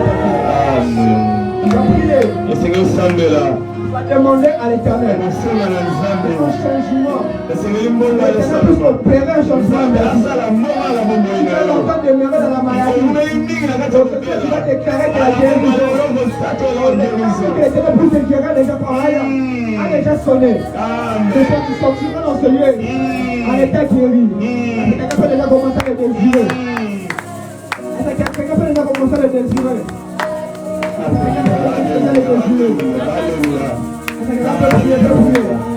Tu vas prier. Le Seigneur semble là. Tu vas demander à l'Éternel un changement. L'Éternel puisse opérer un changement. Tu vas longtemps demeurer dans la maladie. Tu vas déclarer que la guérison. Que l'Éternel puisse déclarer déjà par ailleurs. A déjà sonné. Tu sortiras dans ce lieu en état guéri. Quelqu'un peut déjà commencer à le désirer. Quelqu'un peut déjà commencer à le désirer. Quelqu'un peut déjà le désirer. Quelqu'un peut prier.